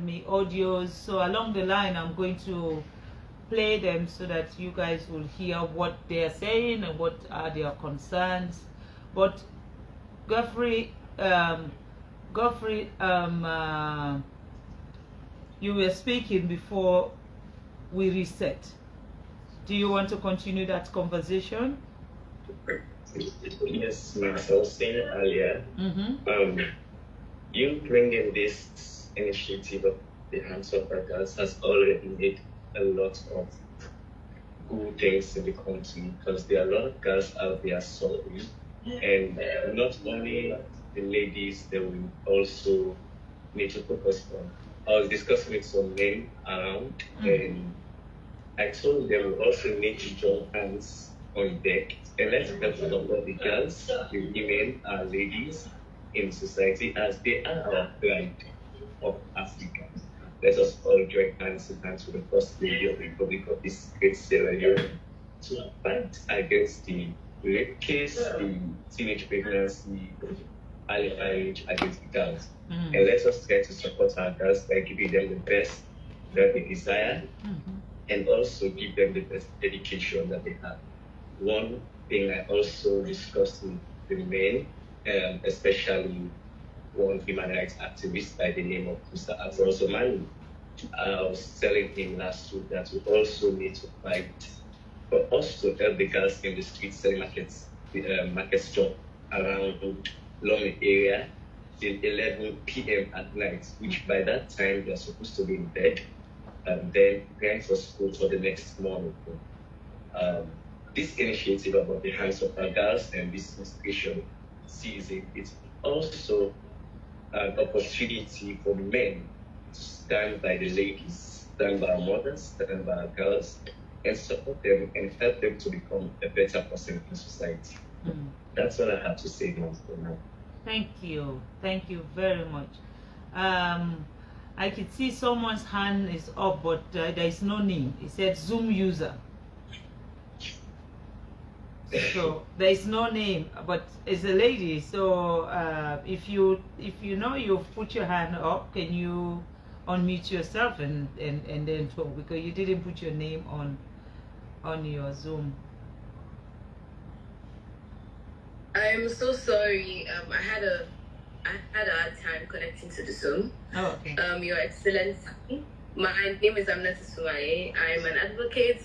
me audios, so along the line I'm going to play them so that you guys will hear what they're saying and what are their concerns. But Godfrey, you were speaking before we reset. Do you want to continue that conversation? Yes, Max, I was saying earlier, you bringing this initiative of the Hands Up Girls has already made a lot of good things in the country, because there are a lot of girls out there suffering, and not only the ladies, they will also need to focus on. I was discussing with some men around, and I told them we also need to join hands on deck, and let's help support the girls, the women, our ladies in society, as they are our pride of Africa. Let us all join hands in hands with the First Lady of the Republic of this great Sierra Leone to fight against the rape case, the teenage pregnancy, early marriage against the girls. And let us try to support our girls by giving them the best that they desire, and also give them the best education that they have. One thing I also discussed with the men, especially one human rights activist by the name of Mr. Alfonso Manu. I was telling him last week that we also need to fight for us to help the girls in the street selling markets, the market stop around Leone area till 11 p.m. at night, which by that time they're supposed to be in bed, and then preparing for school for the next morning. This initiative about the Hands of our girls and this institution sees it. It's also an opportunity for men to stand by the ladies, stand by our mothers, stand by our girls, and support them and help them to become a better person in society. That's what I have to say for now. Thank you very much. I could see someone's hand is up, but there is no name. It said Zoom user. So there is no name, but it's a lady. So if you know you've put your hand up, can you unmute yourself and then talk, because you didn't put your name on your Zoom. I'm so sorry. I had a hard time connecting to the Zoom. Oh, okay. Your Excellency, my name is Amnata Sumaye. I'm an advocate.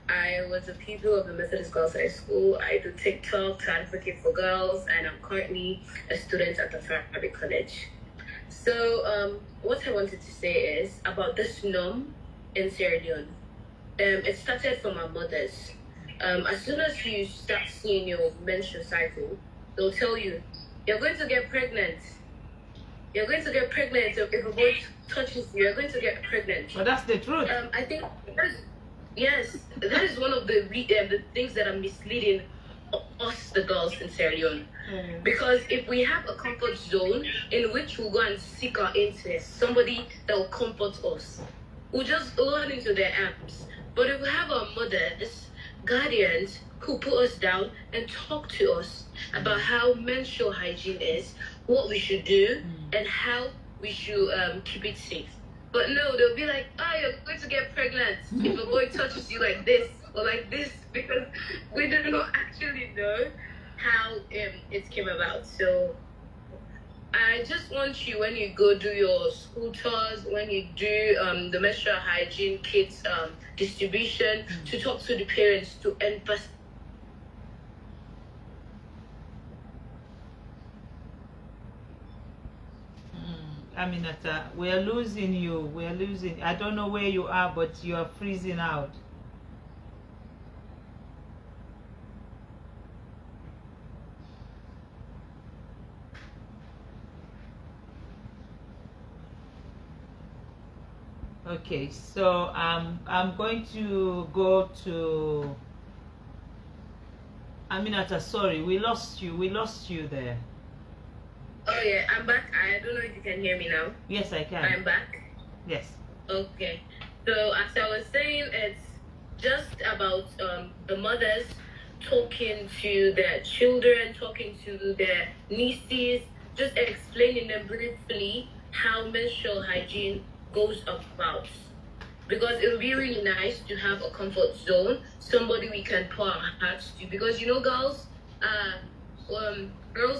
I was a pupil of the Methodist Girls High School. I do TikTok to advocate for girls, and I'm currently a student at the Fabric College. So what I wanted to say is about this norm in Sierra Leone. It started from our mothers. As soon as you start seeing your menstrual cycle, they'll tell you, you're going to get pregnant. You're going to get pregnant. If a boy touches you, you're going to get pregnant. But that's the truth. I think yes, that is one of the things that are misleading us, the girls in Sierra Leone. Because if we have a comfort zone in which we'll go and seek our interest, somebody that will comfort us, we'll just run into their arms. But if we have our mothers, guardians, who put us down and talk to us about how menstrual hygiene is, what we should do, and how we should keep it safe. But no, they'll be like, oh, you're going to get pregnant if a boy touches you like this or like this, because we do not actually know how it came about. So I just want you, when you go do your school tours, when you do the menstrual hygiene kits distribution, to talk to the parents, to emphasize. Aminata, we are losing you. We are losing. I don't know where you are, but you are freezing out. Okay, so I'm going to go to Aminata. Sorry, we lost you. We lost you there. Oh yeah, I'm back. I don't know if you can hear me now. Yes, I can. I'm back. Yes. Okay. So as I was saying, it's just about the mothers talking to their children, talking to their nieces, just explaining them briefly how menstrual hygiene goes about. Because it would be really nice to have a comfort zone, somebody we can pour our hearts to. Because you know, girls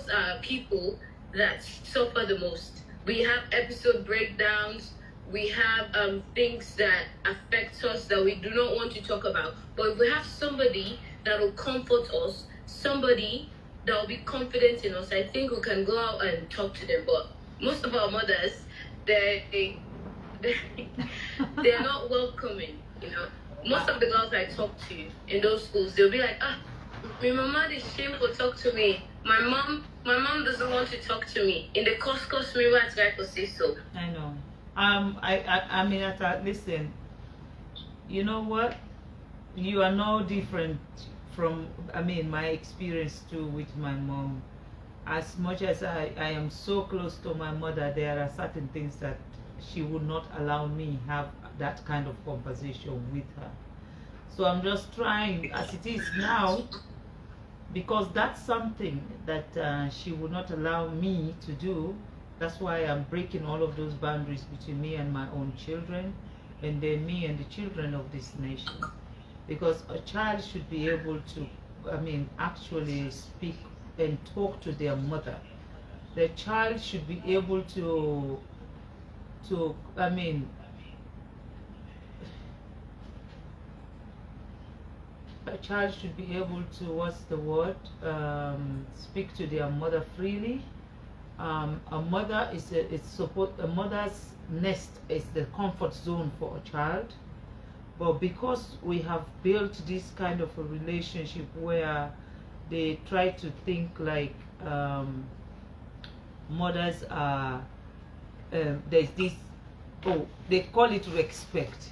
are people that suffer the most. We have episode breakdowns. We have things that affect us that we do not want to talk about. But if we have somebody that will comfort us, somebody that will be confident in us, I think we can go out and talk to them. But most of our mothers, they're not welcoming, you know. Most of the girls I talk to in those schools, they'll be like, my mama is shameful to talk to me. My mom doesn't want to talk to me. In the course me I try to say so. I know. I mean, I thought, listen, you know what? You are no different from, I mean, my experience too with my mom. As much as I am so close to my mother, there are certain things that she would not allow me have that kind of conversation with her. So I'm just trying, as it is now, because that's something that she would not allow me to do. That's why I'm breaking all of those boundaries between me and my own children, and then me and the children of this nation. Because a child should be able to, I mean, actually speak and talk to their mother. The child should be able to I mean, a child should be able to, what's the word, speak to their mother freely. A mother is a mother's nest is the comfort zone for a child. But because we have built this kind of a relationship where they try to think like mothers are, there's this, they call it respect.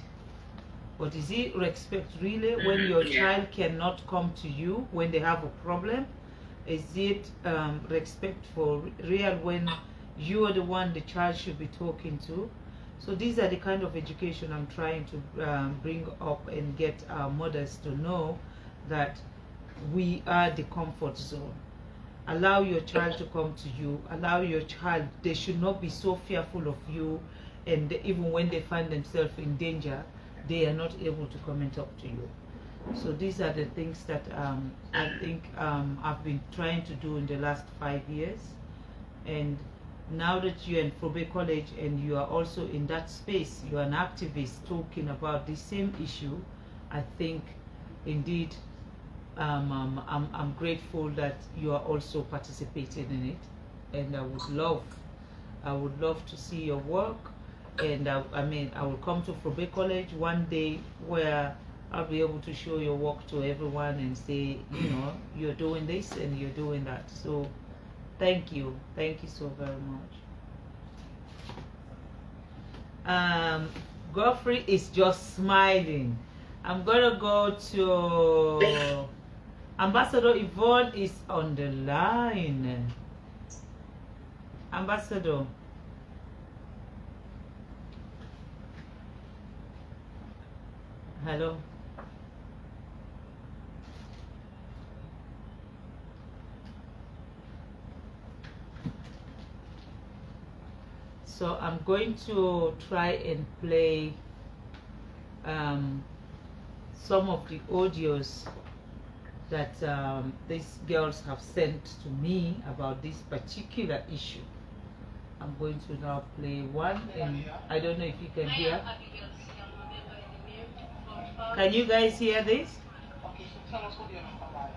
But is it respect really when your child cannot come to you when they have a problem? Is it respect for real when you are the one the child should be talking to? So these are the kind of education I'm trying to bring up and get our mothers to know, that we are the comfort zone. Allow your child to come to you. Allow your child, they should not be so fearful of you, and even when they find themselves in danger, they are not able to come and talk to you. So these are the things that I think I've been trying to do in the last 5 years. And now that you're in Fobe College and you are also in that space, you're an activist talking about the same issue, I think indeed I'm grateful that you are also participating in it. And I would love to see your work. And I mean, I will come to Fobe College one day where I'll be able to show your work to everyone and say, you know, you're doing this and you're doing that. So thank you so very much. Godfrey is just smiling. I'm gonna go to Ambassador Yvonne is on the line. Ambassador. Hello. So I'm going to try and play some of the audios that these girls have sent to me about this particular issue. I'm going to now play one, and I don't know if you can hear. Can you guys hear this? Okay, so tell us what you understand by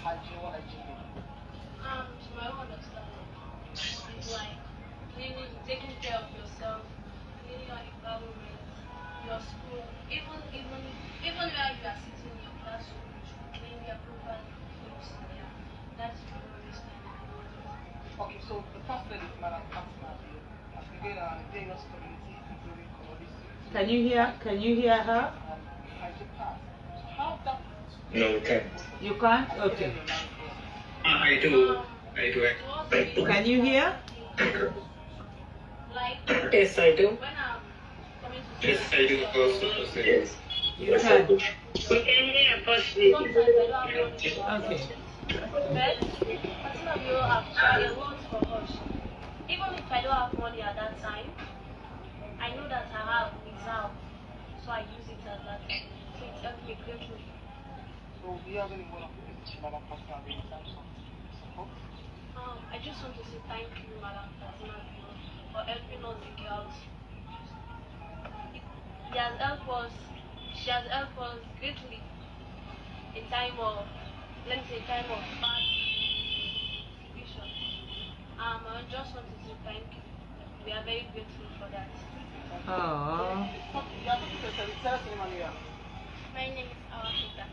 hygiene, what hygiene is. To my own understanding, it's like cleaning, taking care of yourself, cleaning your environment, your school, even where you are sitting in your classroom, you should clean your properly before you sit there. That's the understanding. Okay, so the first thing is Madam Fatima Maada Bio, as we get a various community, including commodities. Can you hear her? No, we can't. You can't? Okay. I do. Can you hear? Like, Yes, I do. when I'm coming to Yes, I do also. Yes. You can. We can hear partially. sometimes I don't have money. Okay. But Fatima Bio have tried a lot for us. Even if I don't have money at that time, I know grateful. So do you have any word of Madam Fatima in terms of support? I just want to say thank you, Madam Fatima Bio, for helping us the girls. He has helped us, she has helped us greatly in time of, let me say, time of bad situation. I just want to say thank you. We are very grateful for that. Oh. Yeah, tell us your name, Maria. My name is Awakita.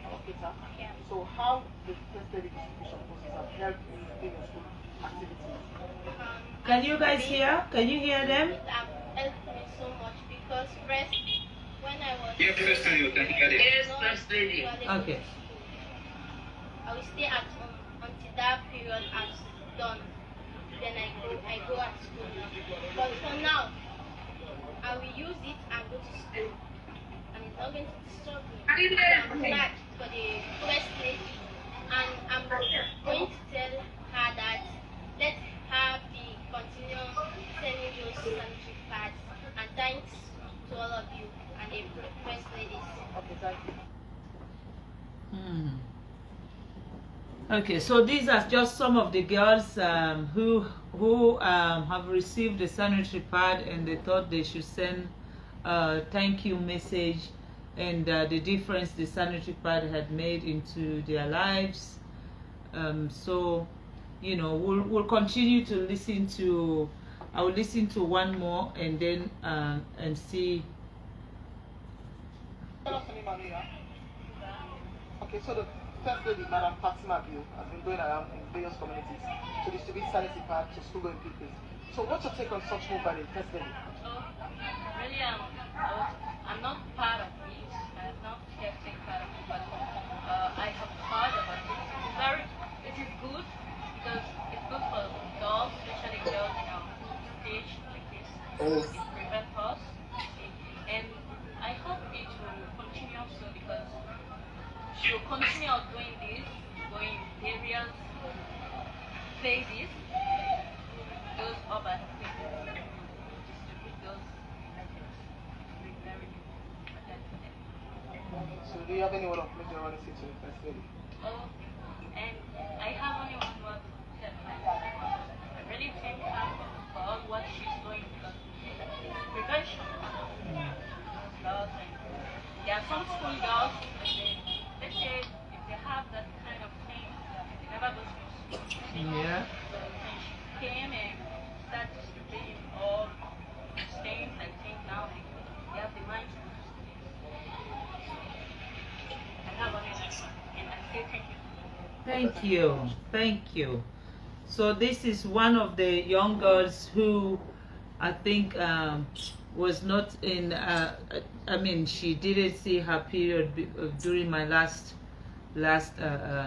Awakita. Yeah. So how the first lady distribution process have helped in your school activities? Can you guys hear? Can you hear them? It has helped me so much because first, when I was Yes, first lady, you can hear it. Yes, first lady. Okay. I will stay at home until that period has done. Then I go at school. But for now, I will use it and go to school. And it's not going to disturb me. I'm glad for the first lady. And I'm going to tell her that let her be continue sending those sanitary pads. And thanks to all of you and the first ladies. Okay, thank you. Okay, so these are just some of the girls who have received the sanitary pad, and they thought they should send a thank you message, and the difference the sanitary pad had made into their lives. So, you know, we'll continue to listen to. I will listen to one more and then and see. Tell us your name, Maria. Okay, so the first lady, Madam Fatima Bio, has been going around in various communities to distribute sanitary pads to school-going pupils. So what's your take on such move by the first lady? Really, I'm not part of it. I have not yet taken part of it, but I have heard about it. It is good because it's good for girls, especially girls in our stage like this. It prevents us, and I hope it will continue so because she will continue doing this, going various places, those urban places, distribute those very important. So do you have any word of pleasure you want to say to the first lady? Oh, and I have only one word to tell her. I really thank her for all what she's doing because it's prevention. Those girls, and there are some school girls, let's say if they have that kind of thing, they never go to school. Yeah. So when she came and started distributing all these things, I think now they have the mind to do things. I have only one, and I say thank you. Thank you. Thank you. So this is one of the young girls who I think was not in, I mean, she didn't see her period during my last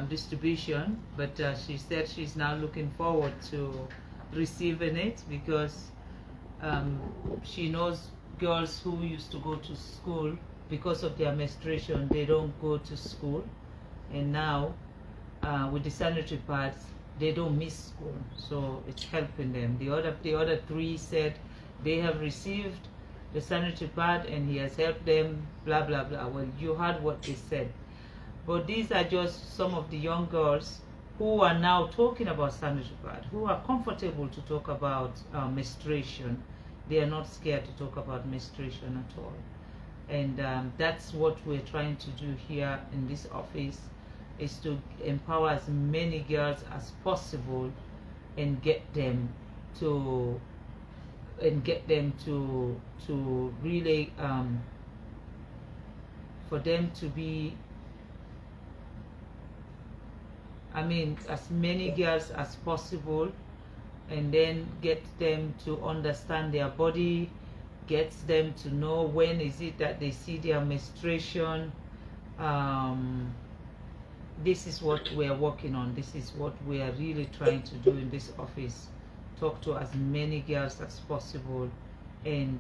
distribution, but she said she's now looking forward to receiving it because she knows girls who used to go to school because of their menstruation, they don't go to school, and now with the sanitary pads they don't miss school, so it's helping them. The other three said they have received the sanitary pad and he has helped them, blah blah blah. Well, you heard what they said. But these are just some of the young girls who are now talking about sanitary pad, who are comfortable to talk about menstruation. They are not scared to talk about menstruation at all. And that's what we're trying to do here in this office, is to empower as many girls as possible and get them to really for them to be, I mean, as many girls as possible, and then get them to understand their body, gets them to know when is it that they see their menstruation. This is what we are working on. This is what we are really trying to do in this office. Talk to as many girls as possible and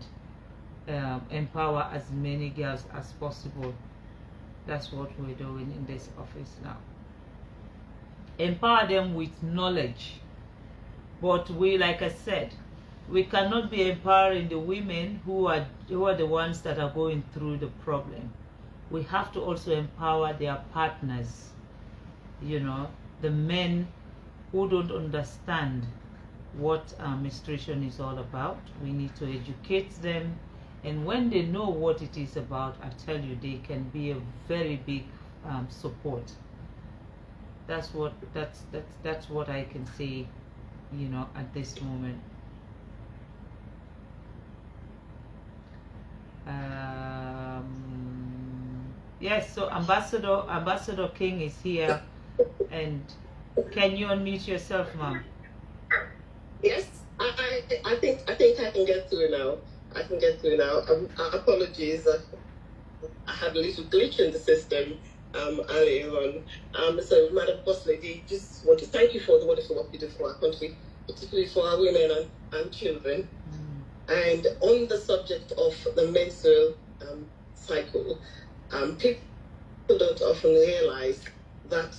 empower as many girls as possible. That's what we're doing in this office now. Empower them with knowledge. But we, like I said, we cannot be empowering the women who are the ones that are going through the problem. we have to also empower their partners, you know, the men who don't understand what menstruation is all about. We need to educate them, and when they know what it is about, I tell you, they can be a very big support. That's what I can say, you know, at this moment. Yes, so Ambassador King is here, and can you unmute yourself, ma'am? Yes, I think I can get through now. I can get through now. Apologies, I had a little glitch in the system earlier on. So, Madam Boss Lady, just want to thank you for the wonderful work you do for our country, particularly for our women and children. And on the subject of the menstrual cycle, people don't often realize that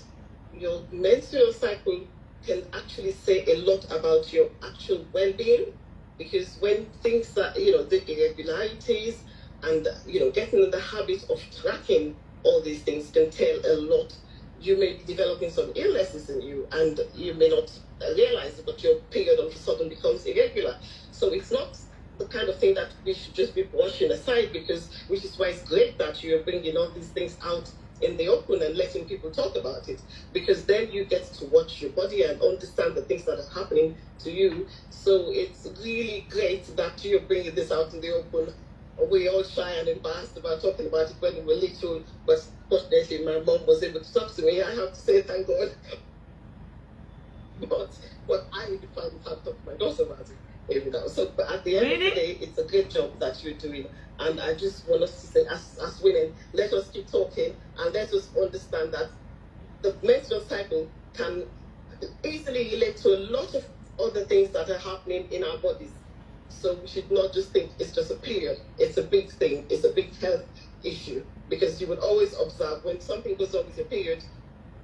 your menstrual cycle can actually say a lot about your actual well-being, because when things are, you know, the irregularities and, you know, getting in the habit of tracking all these things can tell a lot. You may be developing some illnesses in you, and you may not realize it, but your period all of a sudden becomes irregular. So it's not the kind of thing that we should just be brushing aside, which is why it's great that you're bringing all these things out in the open and letting people talk about it, because then you get to watch your body and understand the things that are happening to you. So it's really great that you're bringing this out in the open. We're all shy and embarrassed about talking about it when we were little, but fortunately my mom was able to talk to me. I have to say thank God. But I really find it hard to talk to my daughter about it. You know, so but at the end of the day, it's a great job that you're doing, and I just want us to say, as women, let us keep talking and let us understand that the menstrual cycle can easily relate to a lot of other things that are happening in our bodies. So we should not just think it's just a period. It's a big thing. It's a big health issue, because you would always observe when something goes wrong with your period,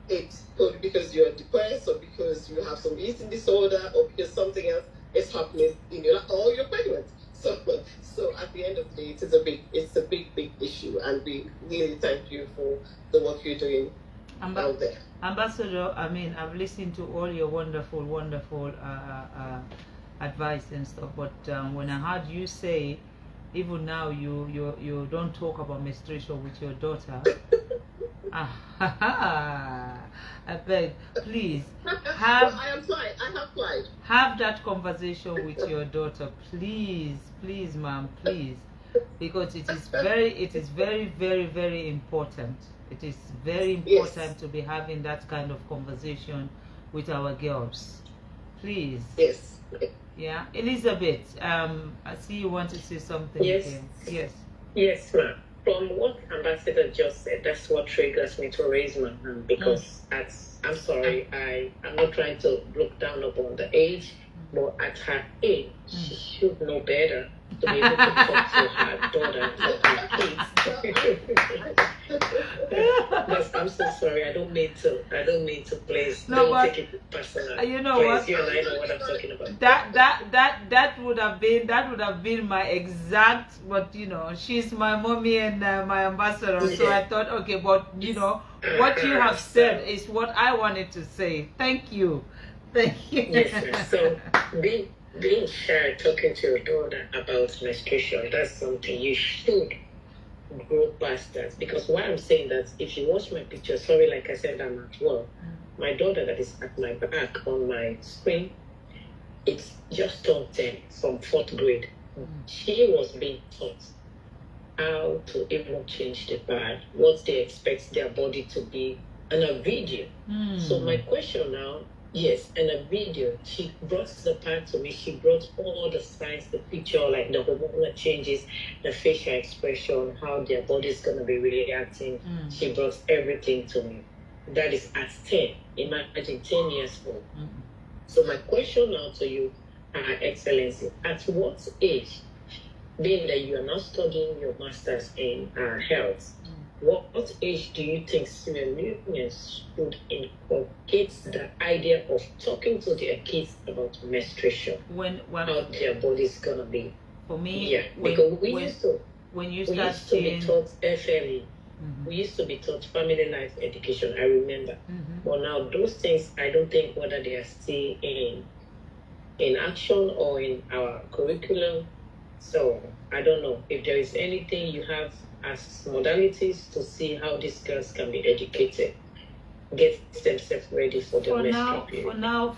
it's probably because you're depressed, or because you have some eating disorder, or because something else is happening in your life, or you're pregnant. So at the end of the day, it's a big issue, and we really thank you for the work you're doing out there. Ambassador, I mean, I've listened to all your wonderful advice and stuff, but when I heard you say, even now you don't talk about menstruation with your daughter, I beg, please have. I have tried. Have that conversation with your daughter, please, ma'am, please, because it is very important. It is very important to be having that kind of conversation with our girls, please. Yes. Yeah, Elizabeth. I see you want to say something. Yes. Again. Yes, ma'am. From what Ambassador just said, that's what triggers me to raise my hand, because I'm sorry, I'm not trying to look down upon the age, but at her age, she should know better to be able to talk to her daughter and kids. Yes, I'm so sorry. I don't mean to place. No, don't but take it personal. you know Please, what? you and I know what I'm talking about. That would have been my exact. But you know, she's my mommy and my ambassador. So I thought, okay, but you know, what you have said is what I wanted to say. Thank you. Yes, ma'am. So being shy talking to your daughter about menstruation, that's something you should grow past that. Because why I'm saying that, if you watch my picture, sorry, like I said, I'm at work. My daughter that is at my back on my screen, it's just turned 10 from 4th grade. She was being taught how to even change the pad, what they expect their body to be, in a video. So my question now, yes, in a video, she brought the part to me. She brought all the signs, the picture, like the hormonal changes, the facial expression, how their body is going to be reacting. She brought everything to me. That is at 10. Imagine 10 years old. So my question now to you, Excellency, at what age, being that you are now studying your master's in health, what age do you think Sierra-Leoneans should inculcate the idea of talking to their kids about menstruation? How their body's gonna be? For me, yeah, because we used to be taught early. We used to be taught family life education, I remember. But now those things, I don't think whether they are still in action or in our curriculum. So I don't know if there is anything you have as modalities to see how these girls can be educated, get themselves ready for the menstrual period.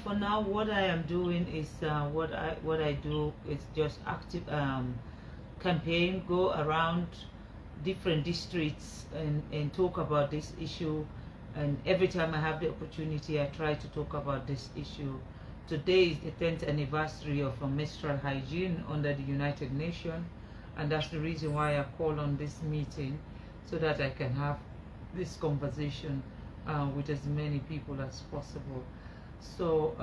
For now, what I am doing is what I do is just active campaign, go around different districts and talk about this issue. And every time I have the opportunity, I try to talk about this issue. Today is the 10th anniversary of menstrual hygiene under the United Nations, and that's the reason why I call on this meeting, so that I can have this conversation with as many people as possible. So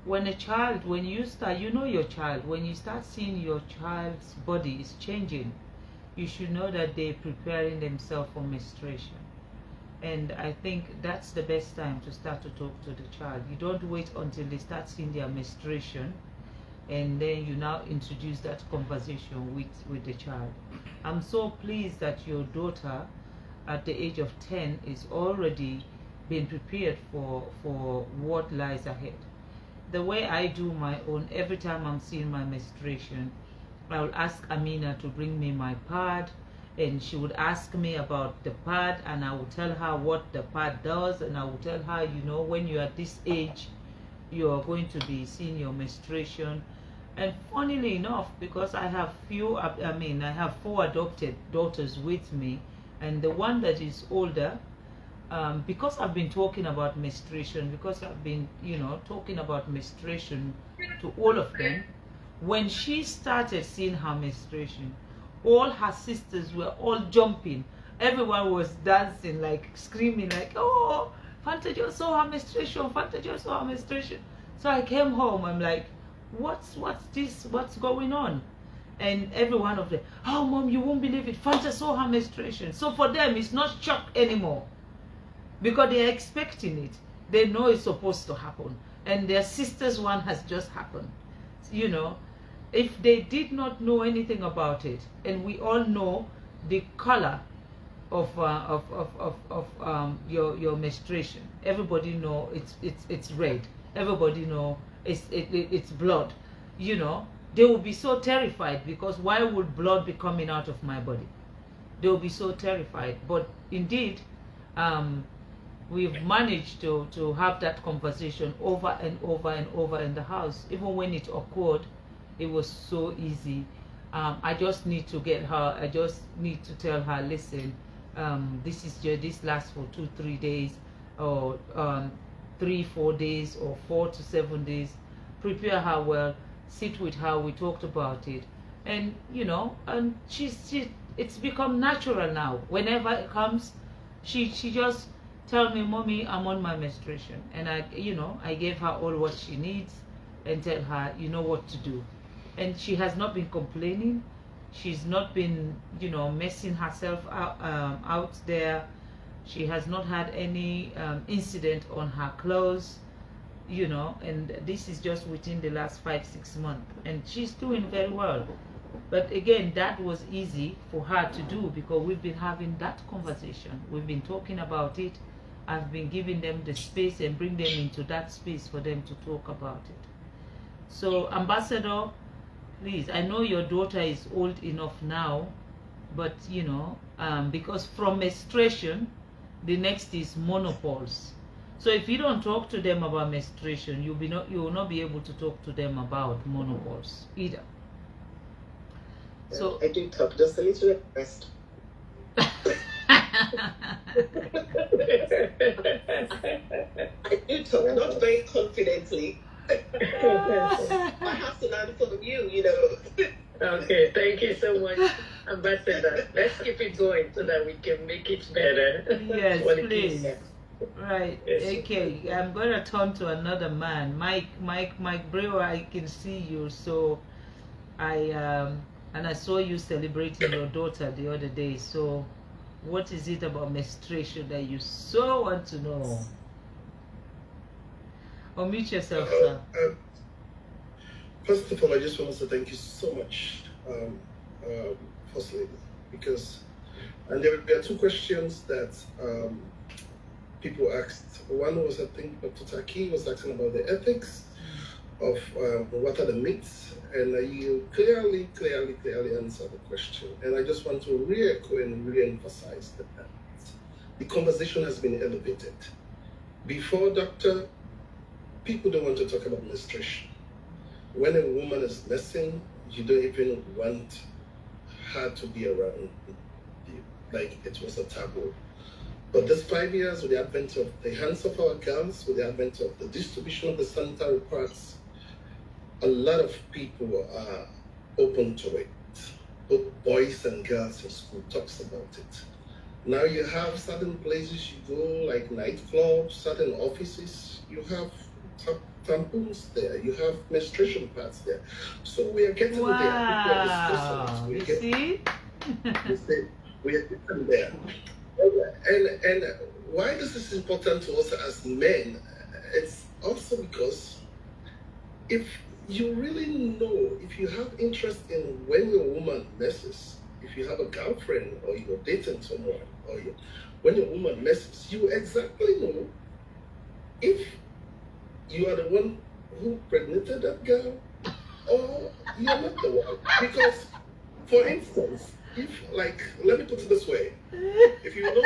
when you start, you know your child, when you start seeing your child's body is changing, you should know that they're preparing themselves for menstruation. And I think that's the best time to start to talk to the child. You don't wait until they start seeing their menstruation and then you now introduce that conversation with the child. I'm so pleased that your daughter at the age of 10 is already being prepared for what lies ahead. The way I do my own, every time I'm seeing my menstruation, I will ask Amina to bring me my pad, and she would ask me about the pad, and I would tell her what the pad does, and I would tell her, you know, when you're at this age, you are going to be seeing your menstruation. And funnily enough, because I have I have 4 adopted daughters with me, and the one that is older, because I've been talking about menstruation, because I've been, you know, talking about menstruation to all of them, when she started seeing her menstruation, all her sisters were all jumping. Everyone was dancing, like screaming, like, oh, Fanta just saw her menstruation, Fanta just saw her menstruation. So I came home, I'm like, what's this, what's going on? And every one of them, oh mom, you won't believe it, Fanta saw her menstruation. So for them, it's not shock anymore, because they are expecting it. They know it's supposed to happen, and their sister's one has just happened. You know, if they did not know anything about it, and we all know the color of your menstruation, everybody know it's red, everybody know it's blood, you know, they will be so terrified, because why would blood be coming out of my body? They will be so terrified. But indeed, we've managed to have that conversation over and over and over in the house. Even when it occurred, it was so easy. I just need to get her, I just need to tell her, listen, this lasts for 2-3 days, or 3-4 days, or 4 to 7 days. Prepare her well, sit with her, we talked about it, and you know, and it's become natural now. Whenever it comes, she just tell me, mommy, I'm on my menstruation, and I gave her all what she needs, and tell her, you know what to do. And she has not been complaining. She's not been, you know, messing herself out there. She has not had any incident on her clothes, you know, and this is just within the last 5-6 months, and she's doing very well. But again, that was easy for her to do, because we've been having that conversation, we've been talking about it. I've been giving them the space and bring them into that space for them to talk about it. So Ambassador, please, I know your daughter is old enough now, but you know, because from menstruation, the next is menopause. So if you don't talk to them about menstruation, you will not be able to talk to them about menopause either. So I do talk, just a little rest. I do talk, not very confidently. I have to learn from you, you know. Okay, thank you so much, Ambassador. Let's keep it going so that we can make it better. Yes, please. Right. Okay, I'm gonna turn to another man, Mike Brewer. I can see you, so and I saw you celebrating your daughter the other day. So, what is it about menstruation that you so want to know? Unmute yourself, sir. First of all, I just want to say thank you so much, First Lady, because And there are two questions that people asked. One was, I think, Dr. Taki was asking about the ethics of what are the myths, and you clearly answered the question. And I just want to re-echo and re-emphasize that the conversation has been elevated. Before, doctor, people don't want to talk about menstruation. When a woman is messing, you don't even want her to be around you, like it was a taboo. But this 5 years, with the advent of the hands of our girls, with the advent of the distribution of the sanitary pads, a lot of people are open to it. Both boys and girls in school talks about it. Now you have certain places you go, like nightclubs, certain offices, you have taboos there, you have menstruation pads there. So we are getting there. Wow. We You see? We are getting there. And why this is important to us as men, it's also because if you really know, if you have interest in when your woman messes, if you have a girlfriend or you're dating someone, or when your woman messes, you exactly know if you are the one who pregnated that girl or you're not the one. Because, for instance, if, like, let me put it this way, if you know,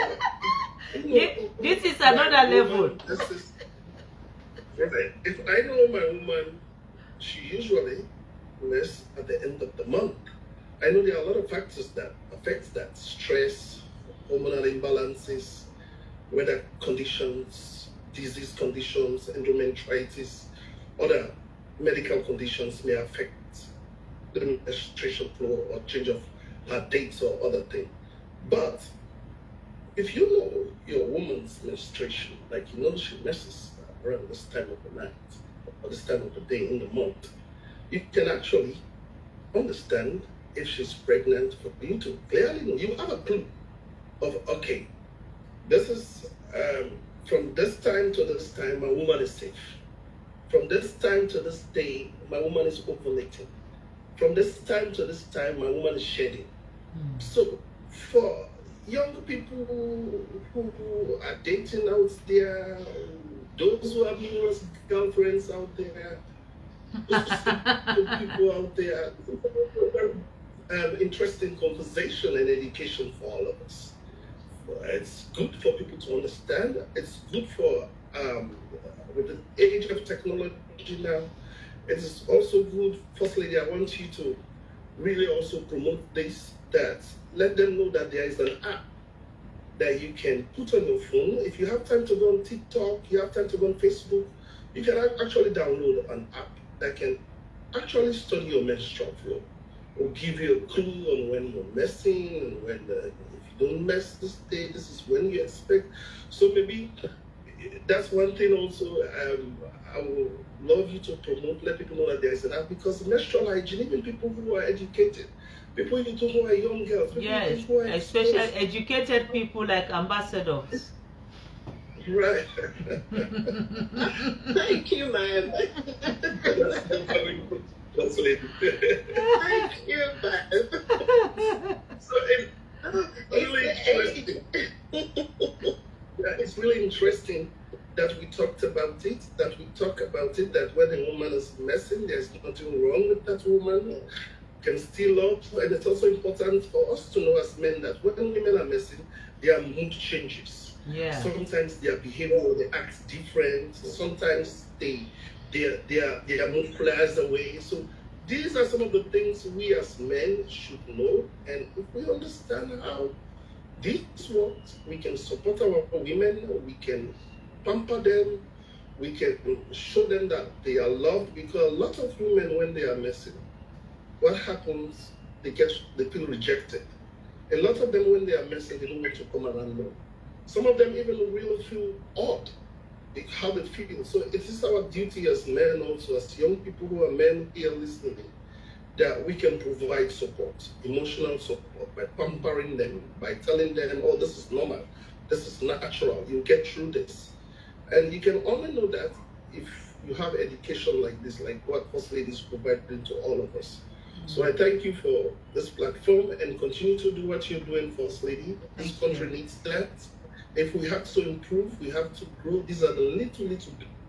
this is another level. If I know my woman, she usually messes at the end of the month. I know there are a lot of factors that affect that: stress, hormonal imbalances, weather conditions, disease conditions, endometritis, other medical conditions may affect the menstruation flow or change of dates or other things. But if you know your woman's menstruation, like you know she messes around this time of the night or this time of the day in the month, you can actually understand if she's pregnant. For you to clearly know, you have a clue of, okay, this is from this time to this time, my woman is safe. From this time to this day, my woman is ovulating. From this time to this time, my woman is shedding. So for young people who are dating out there, those who have numerous girlfriends out there, people out there, interesting conversation and education for all of us. It's good for people to understand. It's good for, with the age of technology now, it is also good. First Lady, I want you to really also promote this, that let them know that there is an app that you can put on your phone. If you have time to go on TikTok, you have time to go on Facebook, you can actually download an app that can actually study your menstrual flow, or give you a clue on when you're messing, and when if you don't mess this day, this is when you expect. So maybe that's one thing also I would love you to promote, let people know that there is an app, because menstrual hygiene, even people who are educated, people even who are young girls, yes, who are especially educated people like ambassadors. Right. Thank you, ma'am. Thank you, ma'am. So it's really interesting that we talked about it, that when a woman is messing, there's nothing wrong with that woman, can still love. And it's also important for us to know as men that when women are messing, there are mood changes. Yeah. Sometimes their behavior, they act different. Sometimes their mood flares away. So these are some of the things we as men should know. And if we understand how this works, we can support our women, we can pamper them, we can show them that they are loved. Because a lot of women, when they are messing, what happens? They feel rejected. A lot of them, when they are messing, they don't want to come around them. Some of them even really feel odd, how they feel. So it is our duty as men, also as young people who are men here listening, that we can provide support, emotional support, by pampering them, by telling them, oh, this is normal, this is natural, you get through this. And you can only know that if you have education like this, like what First Lady is providing to all of us. So I thank you for this platform and continue to do what you're doing, First Lady. This country needs that. If we have to improve, we have to grow. These are the little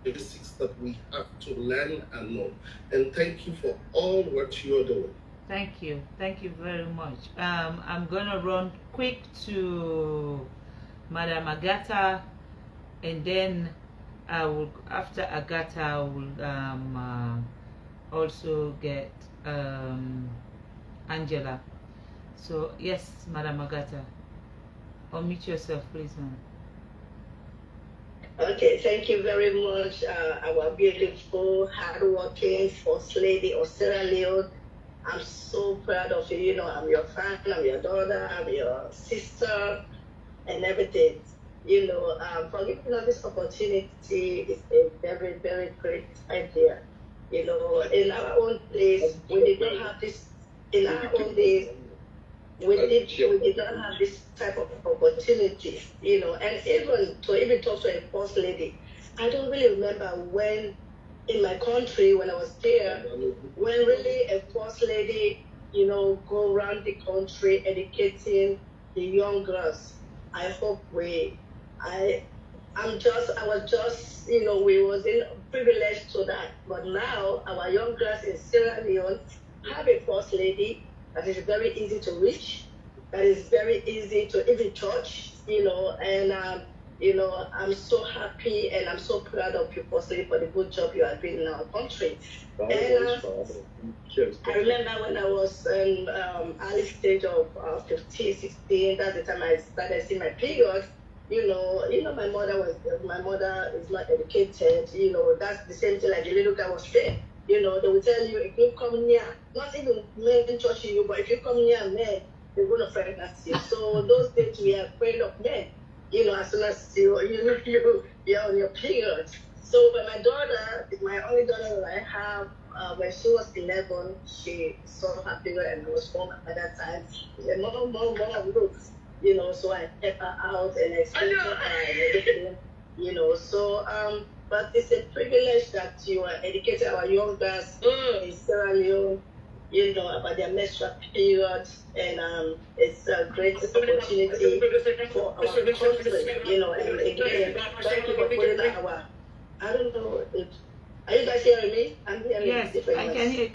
basics that we have to learn and know. And thank you for all what you're doing. Thank you very much. I'm gonna run quick to Madam Agatha, and then I will, after Agatha, I will also get Angela. So yes, Madam Agatha, unmute yourself, please, ma'am. Okay, thank you very much, our beautiful, hardworking First Lady of Sierra Leone. I'm so proud of you. You know, I'm your fan, I'm your daughter, I'm your sister, and everything. You know, for giving us this opportunity is a very, very great idea. You know, in our own days, we did not have this. In our own days, we did not have this type of opportunity. You know, and even talk to a First Lady, I don't really remember when in my country when I was there, when really a First Lady, you know, go around the country educating the young girls. I hope I was just, you know, we was in privileged to that. But now our young girls in Sierra Leone have a First Lady that is very easy to reach, that is very easy to even touch, you know, and you know, I'm so happy and I'm so proud of you, First Lady, for the good job you are doing in our country. And I remember when I was in early stage of 15, 16, that's the time I started seeing my period. You know, my mother is not educated. You know, that's the same thing like the little guy was saying. You know, they will tell you, if you come near, not even men touching you, but if you come near men, they're going to pregnant you. So those days we are afraid of men. You know, as soon as you're on your period. So when my daughter, my only daughter that I have, when she was 11, she saw her period and I was 4 at that time. She said, Mom, look. You know, so I kept her out and explained to her and everything. You know, so but it's a privilege that you are educating our young girls in Sierra Leone, you know, about their menstrual period, and it's a great opportunity for our country, you know, and again, thank you for putting our, I don't know, are you guys hearing me? I'm hearing yes, I can hear.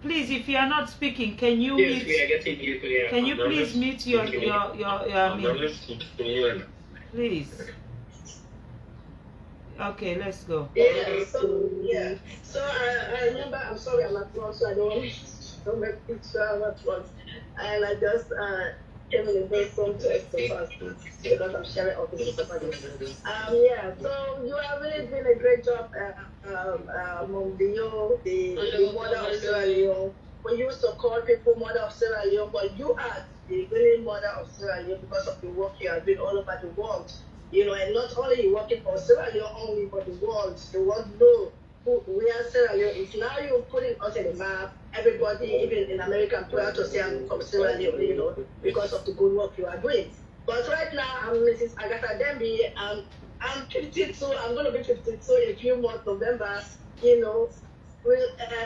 Please, if you are not speaking, can you mute? we are getting you clear. Can you please mute your please? Okay, let's go. Yeah, so I remember, I'm sorry I'm at once, so I don't make picture at once. And I just came in a very strong text because I'm sharing office with somebody. Yeah, so you have really done a great job, Mom Bio, the mother of Sierra Leone. We used to call people mother of Sierra Leone, but you are the really mother of Sierra Leone because of the work you have been all over the world. You know, and not only you working for Sierra Leone only, but the world know we are Sierra Leone. If now you're putting us in the map, everybody, even in America, I'm proud to say I'm from Sierra Leone, you know, because of the good work you are doing. But right now, I'm Mrs. Agatha Dembi. I'm 52. I'm going to be 52 in a few months, November. You know,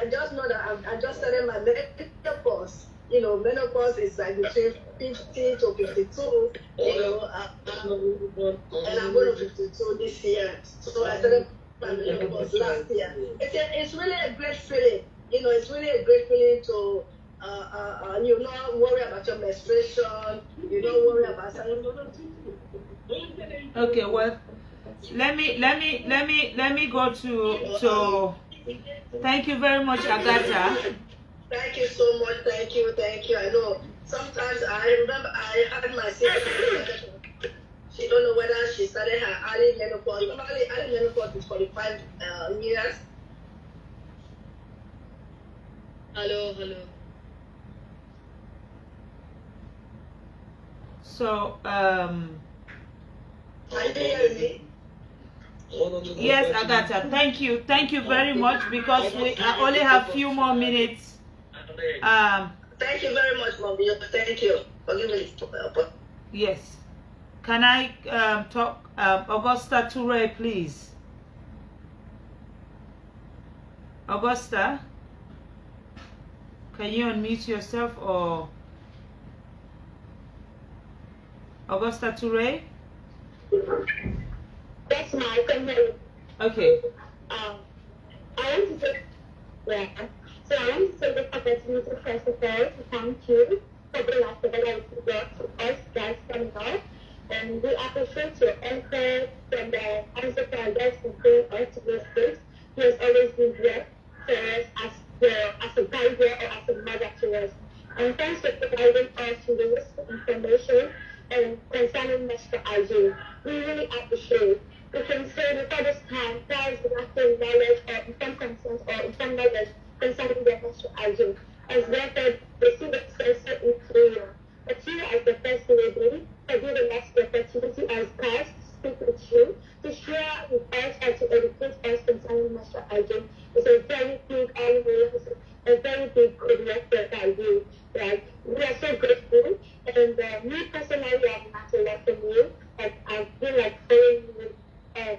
just know that I just started my menopause. You know, menopause is like between 50 to 52. You know, and I'm going to 52 this year. So I started my menopause last year. It's really a great feeling. You know, it's really a great feeling to you not worry about your menstruation. You don't worry about something. Okay, well, let me go to. Thank you very much, Agatha. Thank you so much. Thank you. I know sometimes I remember I had my sister. She don't know whether she started her early menopause. Normally, early menopause is 45 years. Hello. So, Are you hearing me? yes, Agatha, thank you very much, because we only have few more minutes. Thank you very much, Mommy. Thank you. Forgive me. Yes. Can I talk, Augusta Toure, please? Augusta, Can you unmute yourself, or Augusta Toure? That's my comment. Okay. I want to say, yeah. So I want to take this opportunity first of all to thank you for the last event you brought to us guys coming out. And we appreciate your effort from the answer to our guests to bring us to this place. He has always been there for us as a guide or as a mother to us. And thanks for providing us with the useful information and concerning menstrual hygiene. We really appreciate it. We can say before this time, guys lacking knowledge or informed concerns or informed knowledge concerning their menstrual hygiene. As therefore, they see themselves so inferior. But you, as the first lady, for giving us the opportunity as guys to speak with you, to share with us and to educate us concerning menstrual hygiene is a very big honor, a very big good work that I do. Like, we are so grateful. And me personally, I've learned a lot from you. Like, I've been like following you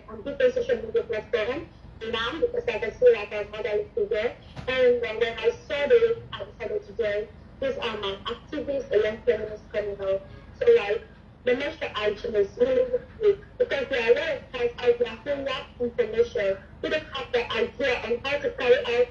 on different social media platforms now because I can see like a motherly figure. And when I saw the link, I decided to join. These are my activists, a young feminist coming out. So like, the menstrual hygiene is really good because there are a lot of times out there who lack information, who don't have the idea on how to carry out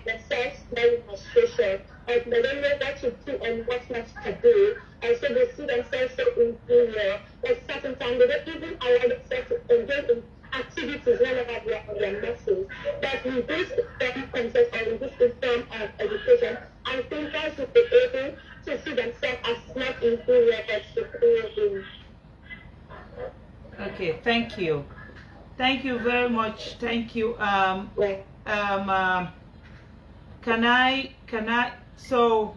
the sex during menstruation. Like, they don't know what to do and what not to do. And so they see themselves so inferior. At certain times, they don't even allow themselves to engage in activities whenever they are on their menses. But with this informed consent or with this informed education, I think guys will be able to see themselves as not inferior but superior beings. Okay, thank you. Thank you very much. Thank you. Can I, so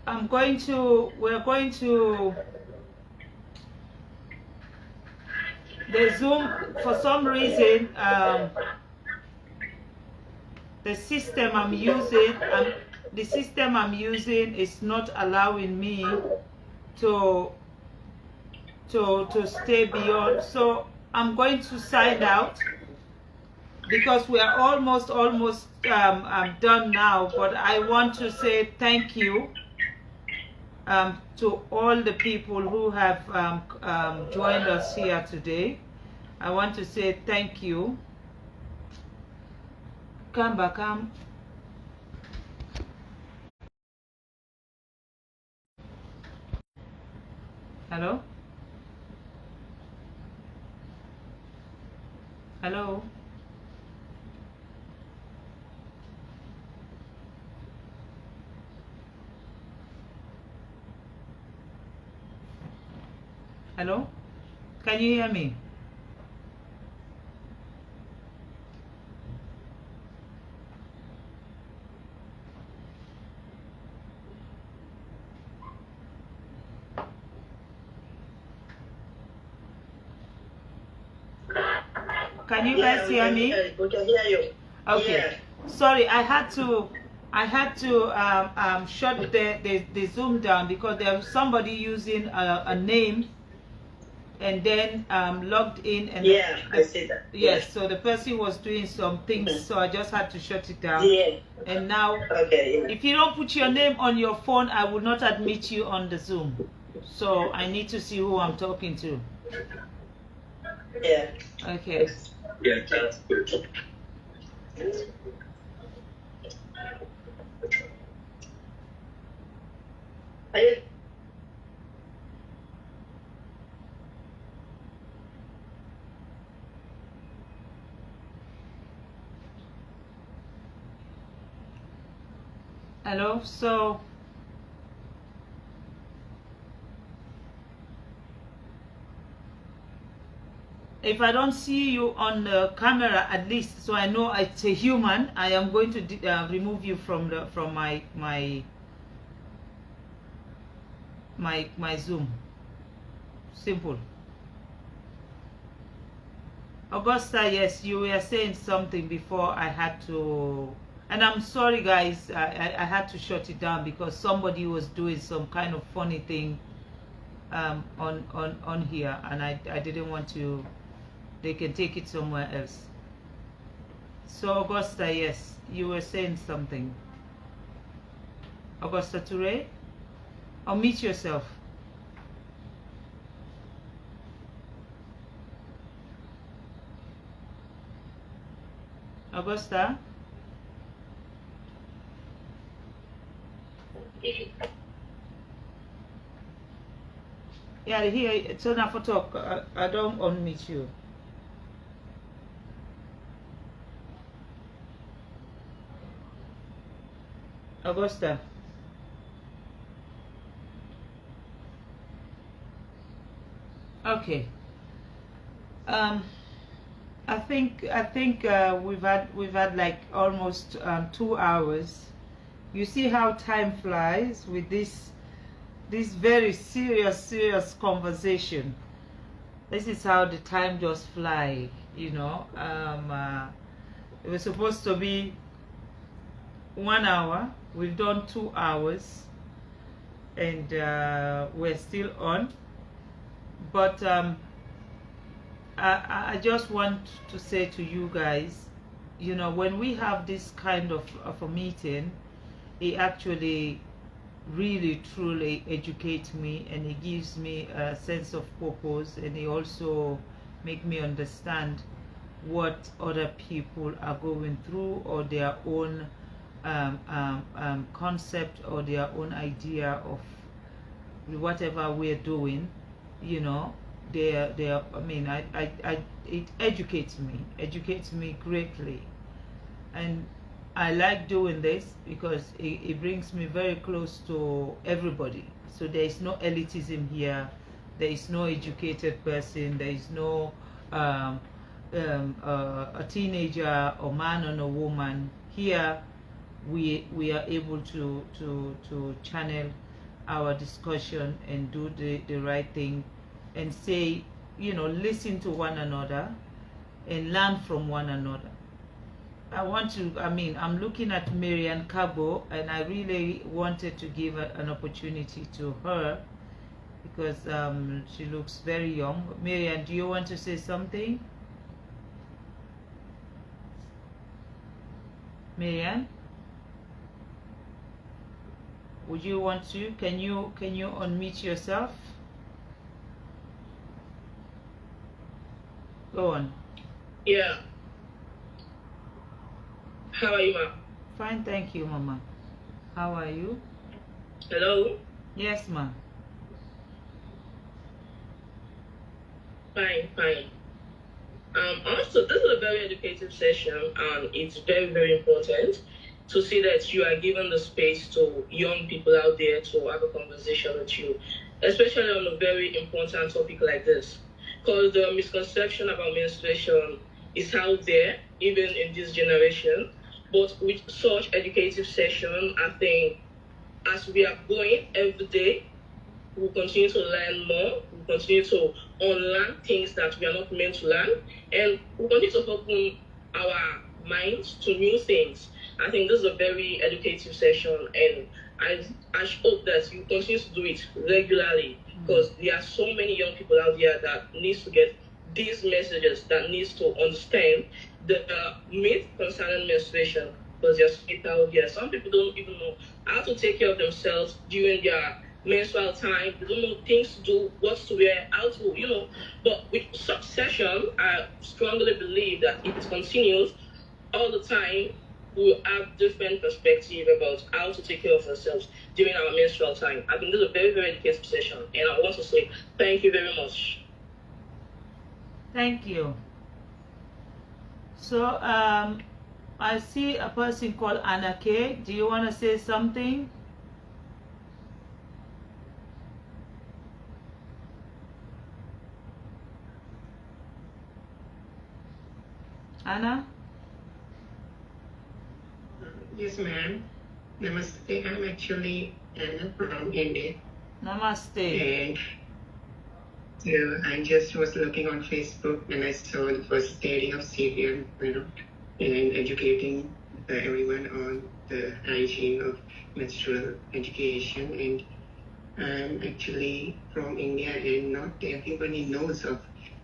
we're going to, the Zoom, for some reason, the system I'm using is not allowing me to stay beyond. So I'm going to sign out because we are almost done now. But I want to say thank you to all the people who have joined us here today. I want to say thank you. Come back. Hello? Hello? Hello? Can you hear me? Can you guys hear me? We can hear you. Okay. Yeah. Sorry, I had to shut the Zoom down because there was somebody using a name and then logged in, and I see that. Yes, so the person was doing some things, so I just had to shut it down. Yeah. And now, if you don't put your name on your phone, I will not admit you on the Zoom. So I need to see who I'm talking to. Yeah. Okay. Yeah, that's good. Hello, so if I don't see you on the camera, at least so I know it's a human, I am going to remove you from my Zoom. Simple. Augusta, yes, you were saying something before I had to, and I'm sorry guys, I had to shut it down because somebody was doing some kind of funny thing on here, and I didn't want to. They can take it somewhere else. So Augusta, yes, you were saying something. Augusta Toure. Unmute yourself. Augusta? Yeah, here, turn off for talk. I don't unmute you. Augusta. Okay. I think we've had like almost 2 hours. You see how time flies with this very serious conversation. This is how the time just flies, you know. It was supposed to be 1 hour. We've done 2 hours, and we're still on. But I just want to say to you guys, you know, when we have this kind of a meeting, it actually really truly educates me, and it gives me a sense of purpose, and it also makes me understand what other people are going through, or their own concept, or their own idea of whatever we're doing, you know. I mean, it educates me greatly, and I like doing this because it brings me very close to everybody. So there is no elitism here. There is no educated person. There is no a teenager or man or a woman. Here we are able to channel our discussion and do the right thing, and say, you know, listen to one another and learn from one another. I'm looking at Marian Kabo, and I really wanted to give an opportunity to her because she looks very young. Marian, do you want to say something? Marian, would you want to? Can you unmute yourself? Go on. Yeah. How are you, ma? Fine, thank you, Mama. How are you? Hello? Yes, ma. Fine. Also, this is a very educative session, and it's very important to see that you are given the space to young people out there to have a conversation with you, especially on a very important topic like this. Because the misconception about menstruation is out there, even in this generation. But with such educative session, I think as we are going every day, we'll continue to learn more, we'll continue to unlearn things that we are not meant to learn, and we'll continue to open our minds to new things. I think this is a very educative session, and I hope that you continue to do it regularly, because there are so many young people out there that needs to get these messages, that needs to understand the myth concerning menstruation, because there's people out there. Some people don't even know how to take care of themselves during their menstrual time. They don't know things to do, what to wear, how to, you know. But with such session, I strongly believe that if it continues all the time, we'll have different perspective about how to take care of ourselves during our menstrual time. I think this is a very educative session, and I want to say thank you very much. Thank you. So I see a person called Anna K. Do you want to say something? Anna? Yes, ma'am. Namaste. I'm actually Anna from India. Namaste. And so I just was looking on Facebook, and I saw the first study of Syrian, and educating everyone on the hygiene of menstrual education. And I'm actually from India, and not everybody knows of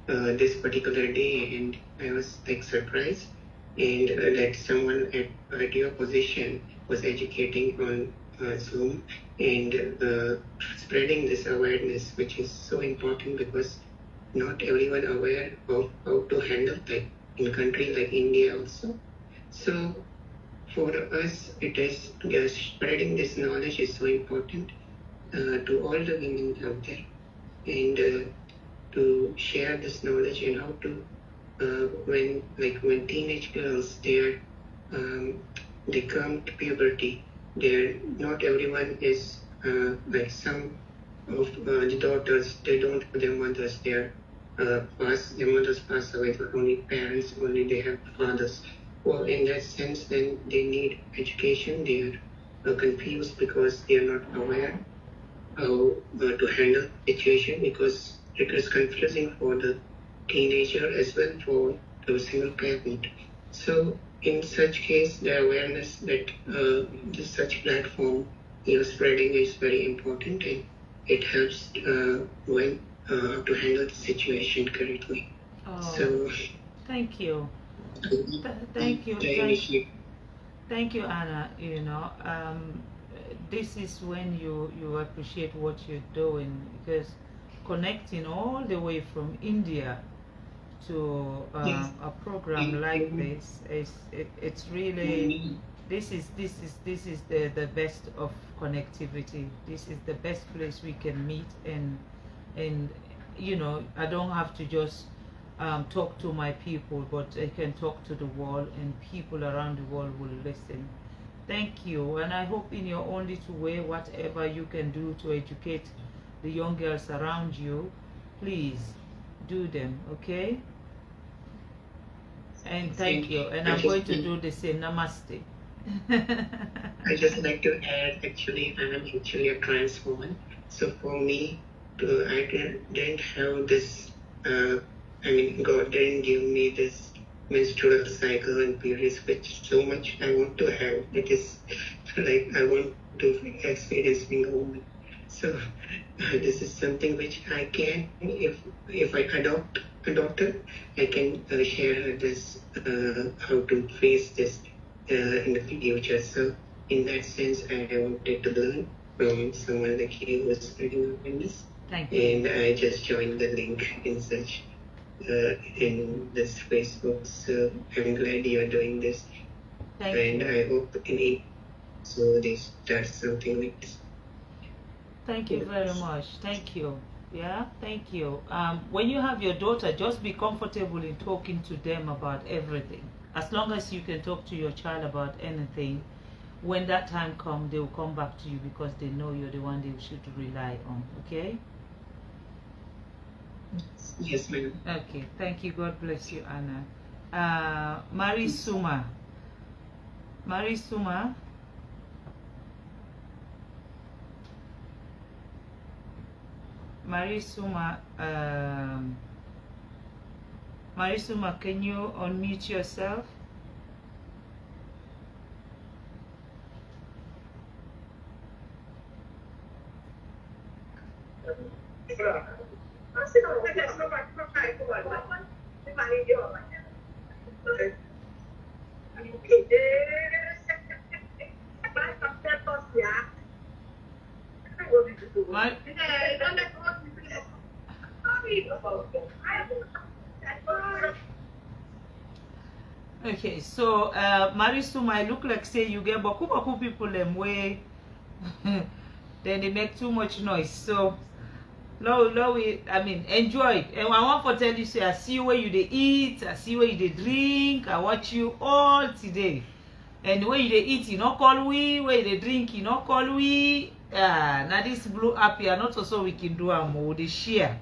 this particular day, and I was like surprised, and that someone at your position was educating on Zoom, and spreading this awareness, which is so important because not everyone aware of how to handle that in countries like India also. So for us, it is spreading this knowledge is so important to all the women out there, and to share this knowledge and how to when teenage girls they come to puberty, not everyone is like some of the daughters, they don't have their mothers, their mothers pass away, but only parents, only they have fathers. Well, in that sense, then they need education. They are confused because they are not aware how to handle the situation, because it is confusing for the teenager as well for the single parent. So in such case, the awareness that such platform spreading is very important, and it helps when to handle the situation correctly. So thank you. Thank you, Anna. This is when you appreciate what you're doing, because connecting all the way from India to a program like this it's really this is the best of connectivity. This is the best place we can meet, and I don't have to just talk to my people, but I can talk to the world, and people around the world will listen. Thank you, and I hope in your own little way, whatever you can do to educate the young girls around you, please do them, okay? And thank you, and I'm going to do the same. Namaste. I just like to add, actually, I'm actually a trans woman, so for me, I didn't have this, God didn't give me this menstrual cycle and periods, which so much I want to have. It is like I want to experience being a woman. So this is something which I can, if I adopt a daughter, I can share her this, how to face this in the future. So in that sense, I wanted to learn from someone like you who is spreading awareness. Thank you. And I just joined the link in such in this Facebook. So I'm glad you are doing this. Thank and you. I hope in so they start something like this. Thank you very much. Thank you. Yeah, thank you. When you have your daughter, just be comfortable in talking to them about everything. As long as you can talk to your child about anything, when that time comes, they will come back to you because they know you're the one they should rely on. Okay? Yes, ma'am. Okay, thank you. God bless you, Anna. Marisuma. Marisuma. Marisuma, Marisuma, can you unmute yourself? Okay, so Marisuma, I look like say you get baku people them way then they make too much noise. So I mean enjoy. And I want to tell you, say I see where you they eat, I see where you they drink, I watch you all today. And where you they eat, you not call we, where you they drink, you not call we. Now this blue app here, not also we can do more they share.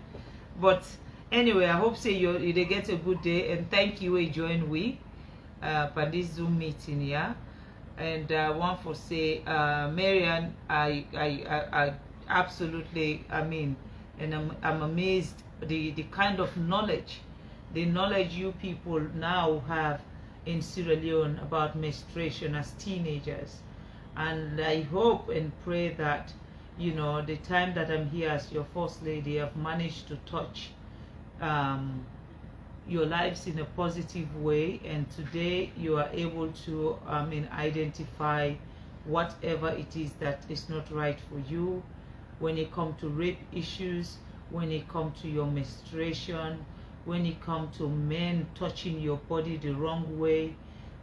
But anyway, I hope say you they get a good day, and thank you for joining we for this Zoom meeting, yeah. And I want to say, Marian, I absolutely, I mean, and I'm amazed the kind of knowledge, the knowledge you people now have in Sierra Leone about menstruation as teenagers. And I hope and pray that, you know, the time that I'm here as your First Lady, I've managed to touch your lives in a positive way, and today you are able to identify whatever it is that is not right for you, when it comes to rape issues, when it comes to your menstruation, when it comes to men touching your body the wrong way,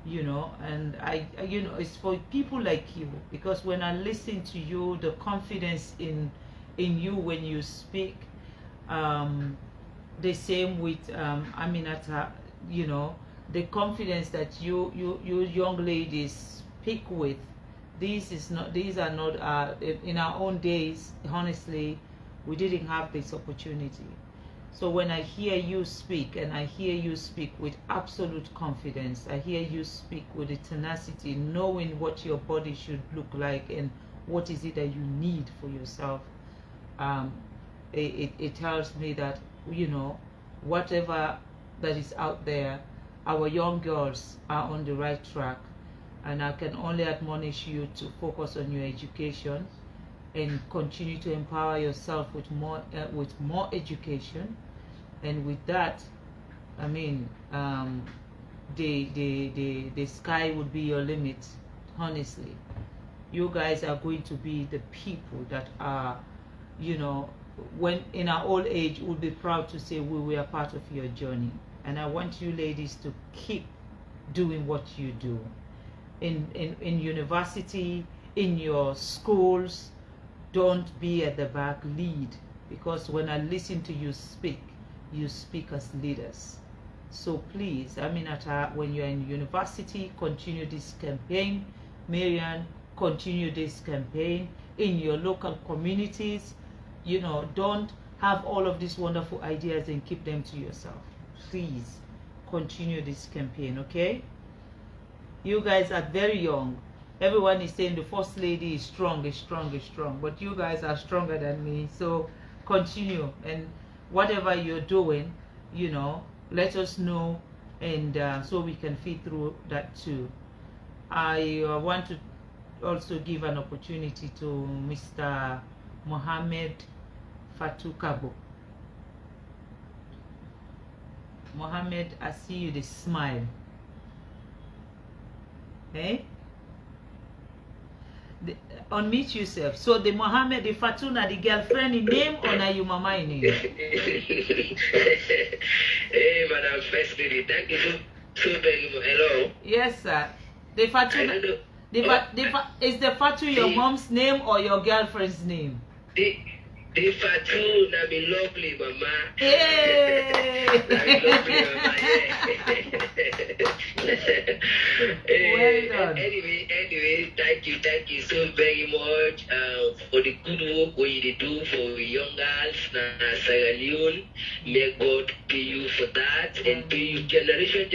you know. And I you know, it's for people like you, because when I listen to you, the confidence in you when you speak, the same with Aminata, you know, the confidence that you young ladies speak with. These are not in our own days, honestly, we didn't have this opportunity. So when I hear you speak, and I hear you speak with absolute confidence, I hear you speak with the tenacity, knowing what your body should look like and what is it that you need for yourself, it tells me that, you know, whatever that is out there, our young girls are on the right track. And I can only admonish you to focus on your education and continue to empower yourself with more education. And with that, I mean, the sky would be your limit. Honestly, you guys are going to be the people that are, you know, when in our old age, we'll be proud to say we were part of your journey. And I want you ladies to keep doing what you do in university, in your schools. Don't be at the back, lead, because when I listen to you speak as leaders. So please, Aminata, when you're in university, continue this campaign. Marian, continue this campaign in your local communities. You know, don't have all of these wonderful ideas and keep them to yourself. Please continue this campaign, okay? You guys are very young. Everyone is saying the First Lady is strong, but you guys are stronger than me. So continue, and whatever you're doing, you know, let us know, and so we can feed through that too. I want to also give an opportunity to Mr. Mohammed Fatou Kabo. Mohammed, I see you, the smile. Hey? Unmute yourself. So the Mohammed, the Fatuna, the girlfriend in name, or na you mama in name? Hey, Madam First Lady, thank you so very much. Hello? Yes, sir. The Fatuna, is the Fatu your mom's name or your girlfriend's name? The Fatu, na be lovely, mama. Hey! Lovely, mama, yeah. Well done. Anyway, thank you so very much for the good work what you do for young girls in Sierra Leone. May God pay you for that, and pay you generation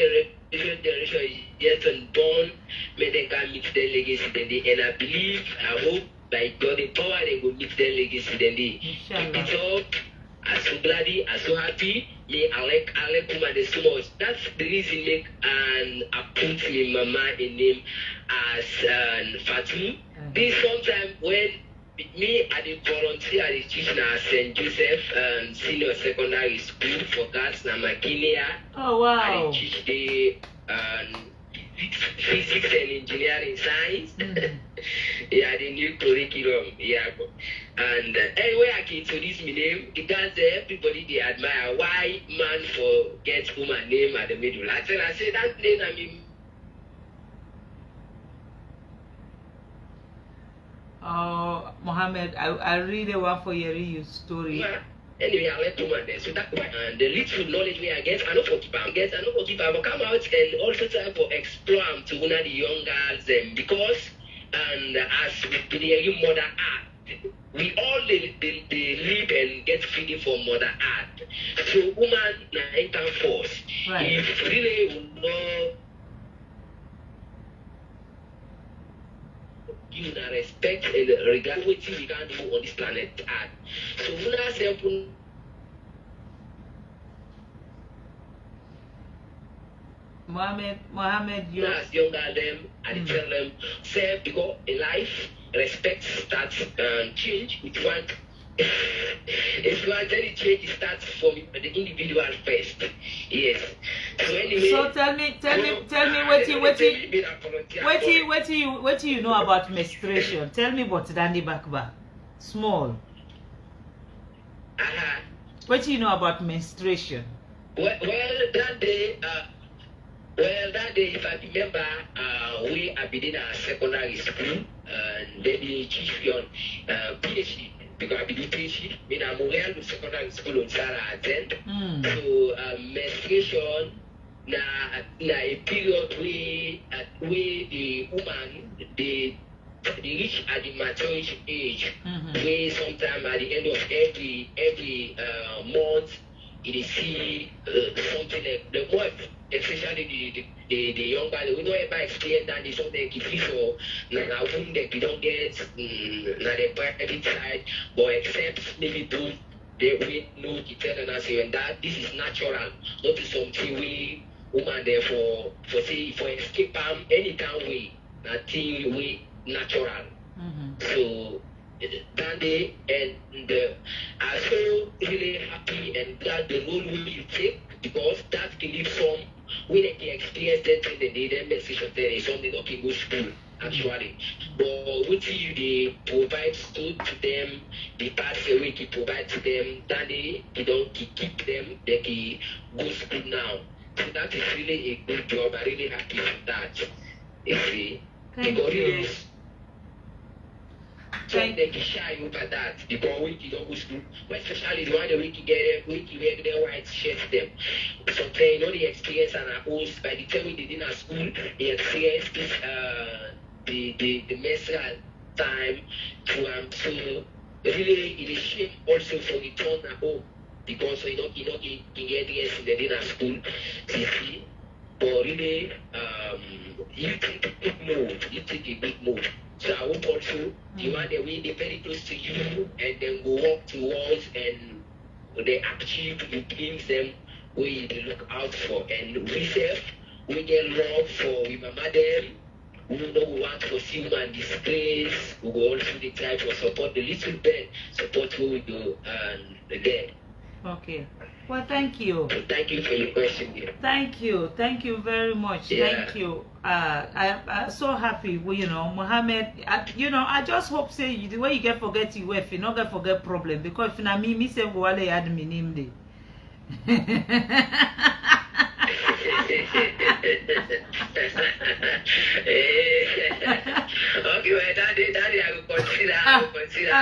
yet unborn. May they can meet their legacy then, and I believe, I hope, by God in power, they will meet their legacy then. Keep it up. I'm so glad, I'm so happy. Me, I like Kumade so much. That's the reason make and I put me mama in name as Fatou. This sometime when me I did volunteer at the teaching at St. Joseph Senior Secondary School for girls na Makinia. Oh wow! I teach the physics and engineering science. Yeah, the new curriculum. Yeah, and anyway, I can introduce my name because everybody they admire why man forgets woman name at the middle. I say that name. I mean. Oh, Mohammed, I really want to hear your story. Yeah. Anyway, I let woman there. So that's why the little knowledge me I get, I know for keep I know for keep I will come out and also try for explore to one of the young girls because and as we be the mother art, we all they live and get feeding from mother art. So woman na enter force. Right. If really know give the respect and regard what we can do on this planet Earth. So when I say Mohammed, you as younger them, I tell them, say because in life, respect starts and change. If you want any change, it starts from the individual first. Yes. So anyway, so tell me what you know about menstruation? Tell me about Dandy Bakba. Small. What do you know about menstruation? Well, that day, if I remember, we have been in a secondary school, and then the chief on PhD, because I been PhD, in a Montreal secondary school in Sarah attend. So menstruation, na a period where the woman, they reach at the maturity age, where sometime at the end of every month, you see something like the month, especially the young guy, we don't ever experience that it's something like if so na wound that we don't get na the private side, but except maybe do they we know the tell us and that this is natural, not something we woman there for say for escape anytime we nothing we natural. So that day, and I'm so really happy and glad the role you take, because that can give some when they experience that thing they need a message of there is something not in good school actually. But what you they provide to them, the past way to provide to them, that they don't keep them, they can go school now. So that is really a good job. I'm really happy for that. You see, because you. They can shy over that because we don't go school. Especially the one that we can get their white shirts them. Sometimes you know the experience and our host by the time we did in our school, they experience this the menstrual time to so really it is shame also for return at home because you can get this in the dinner school. You see, but really you take a good move. You take a good move. So I hope also the one that we very close to you and then go walk towards and they achieve the dreams them we look out for. And we self, we get love for we mama them. We know we want to see woman disgrace. We go also the try for support the little bit, support who we do and again. Okay. Well, thank you. Thank you for your question, dear. Thank you very much. Yeah. Thank you. I'm so happy. Mohammed. I just hope say the way you get forget your wife, you not get forget problem because if na me say go wale add me name dey. Okay, well, that I will consider.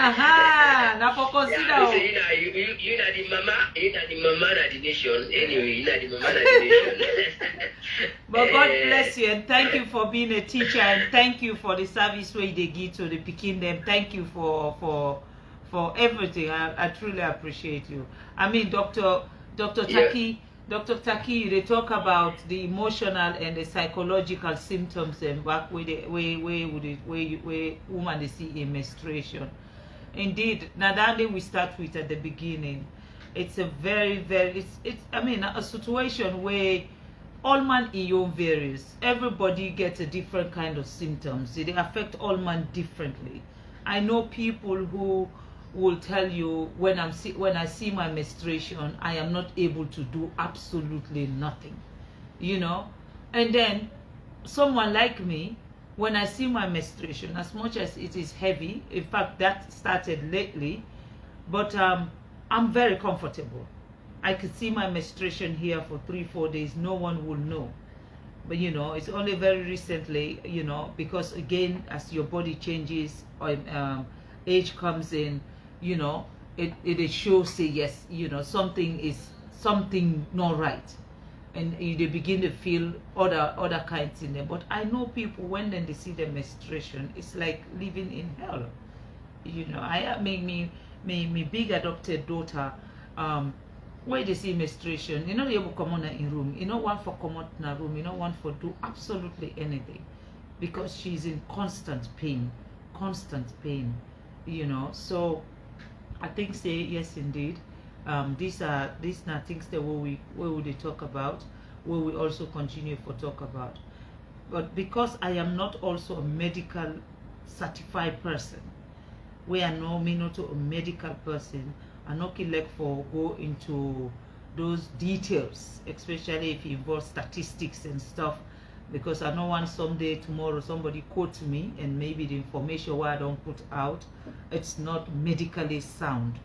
Now for consider. Yeah, you know the mama, na the nation. Anyway, you know the mama, na the nation. But God bless you and thank you for being a teacher and thank you for the service way they give to the Pekin them. Thank you for everything. I truly appreciate you. I mean, Dr. Taki. Dr. Taki, they talk about the emotional and the psychological symptoms and back where woman they see in menstruation. Indeed, Nadande we start with at the beginning. It's a very a situation where all man in varies. Everybody gets a different kind of symptoms. They affect all man differently. I know people who will tell you when I see my menstruation, I am not able to do absolutely nothing, and then someone like me, when I see my menstruation, as much as it is heavy, in fact that started lately, but I'm very comfortable. I could see my menstruation here for 3-4 days, no one will know, but it's only very recently, because again as your body changes or age comes in, it shows say yes, something not right, and they begin to feel other kinds in them. But I know people when then they see their menstruation, it's like living in hell. I make me big adopted daughter, where they see menstruation, they able to come on in room, one for come out in a room, one for do absolutely anything, because she's in constant pain. So I think say yes indeed. These are things that we will talk about, we will also continue to talk about. But because I am not also a medical certified person, we are me not a medical person, I'm not like for go into those details, especially if it involves statistics and stuff, because I don't want someday tomorrow somebody quote me and maybe the information what I don't put out, it's not medically sound.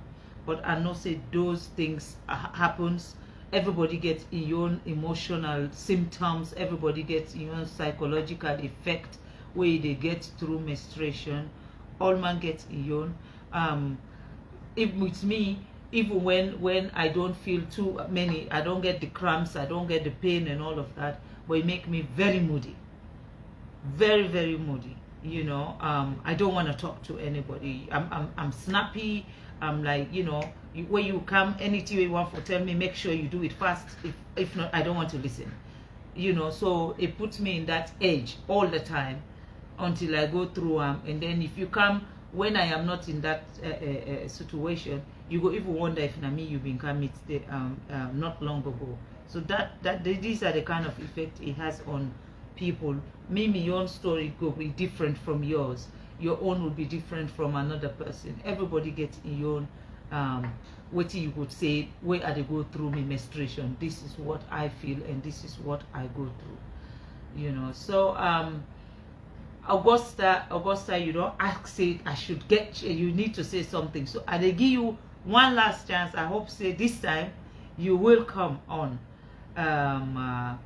But I know say those things happens. Everybody gets your own emotional symptoms, everybody gets your own psychological effect where they get through menstruation. All man gets your own. If with me, even when I don't feel too many, I don't get the cramps, I don't get the pain and all of that, but it make me very moody, very, very moody. You know, I don't want to talk to anybody. I'm snappy. I'm like, you know, when you come, anything you want to tell me, make sure you do it fast. If not, I don't want to listen. You know, so it puts me in that edge all the time until I go through and then if you come when I am not in that situation, you go even wonder if na me you've been coming not long ago. So these are the kind of effect it has on people. Maybe your own story could be different from yours. Your own will be different from another person. Everybody gets in your own what you would say, where are they go through me menstruation. This is what I feel and this is what I go through. You know, so Augusta, you know, I say I should get you need to say something. So I give you one last chance. I hope say this time you will come on. And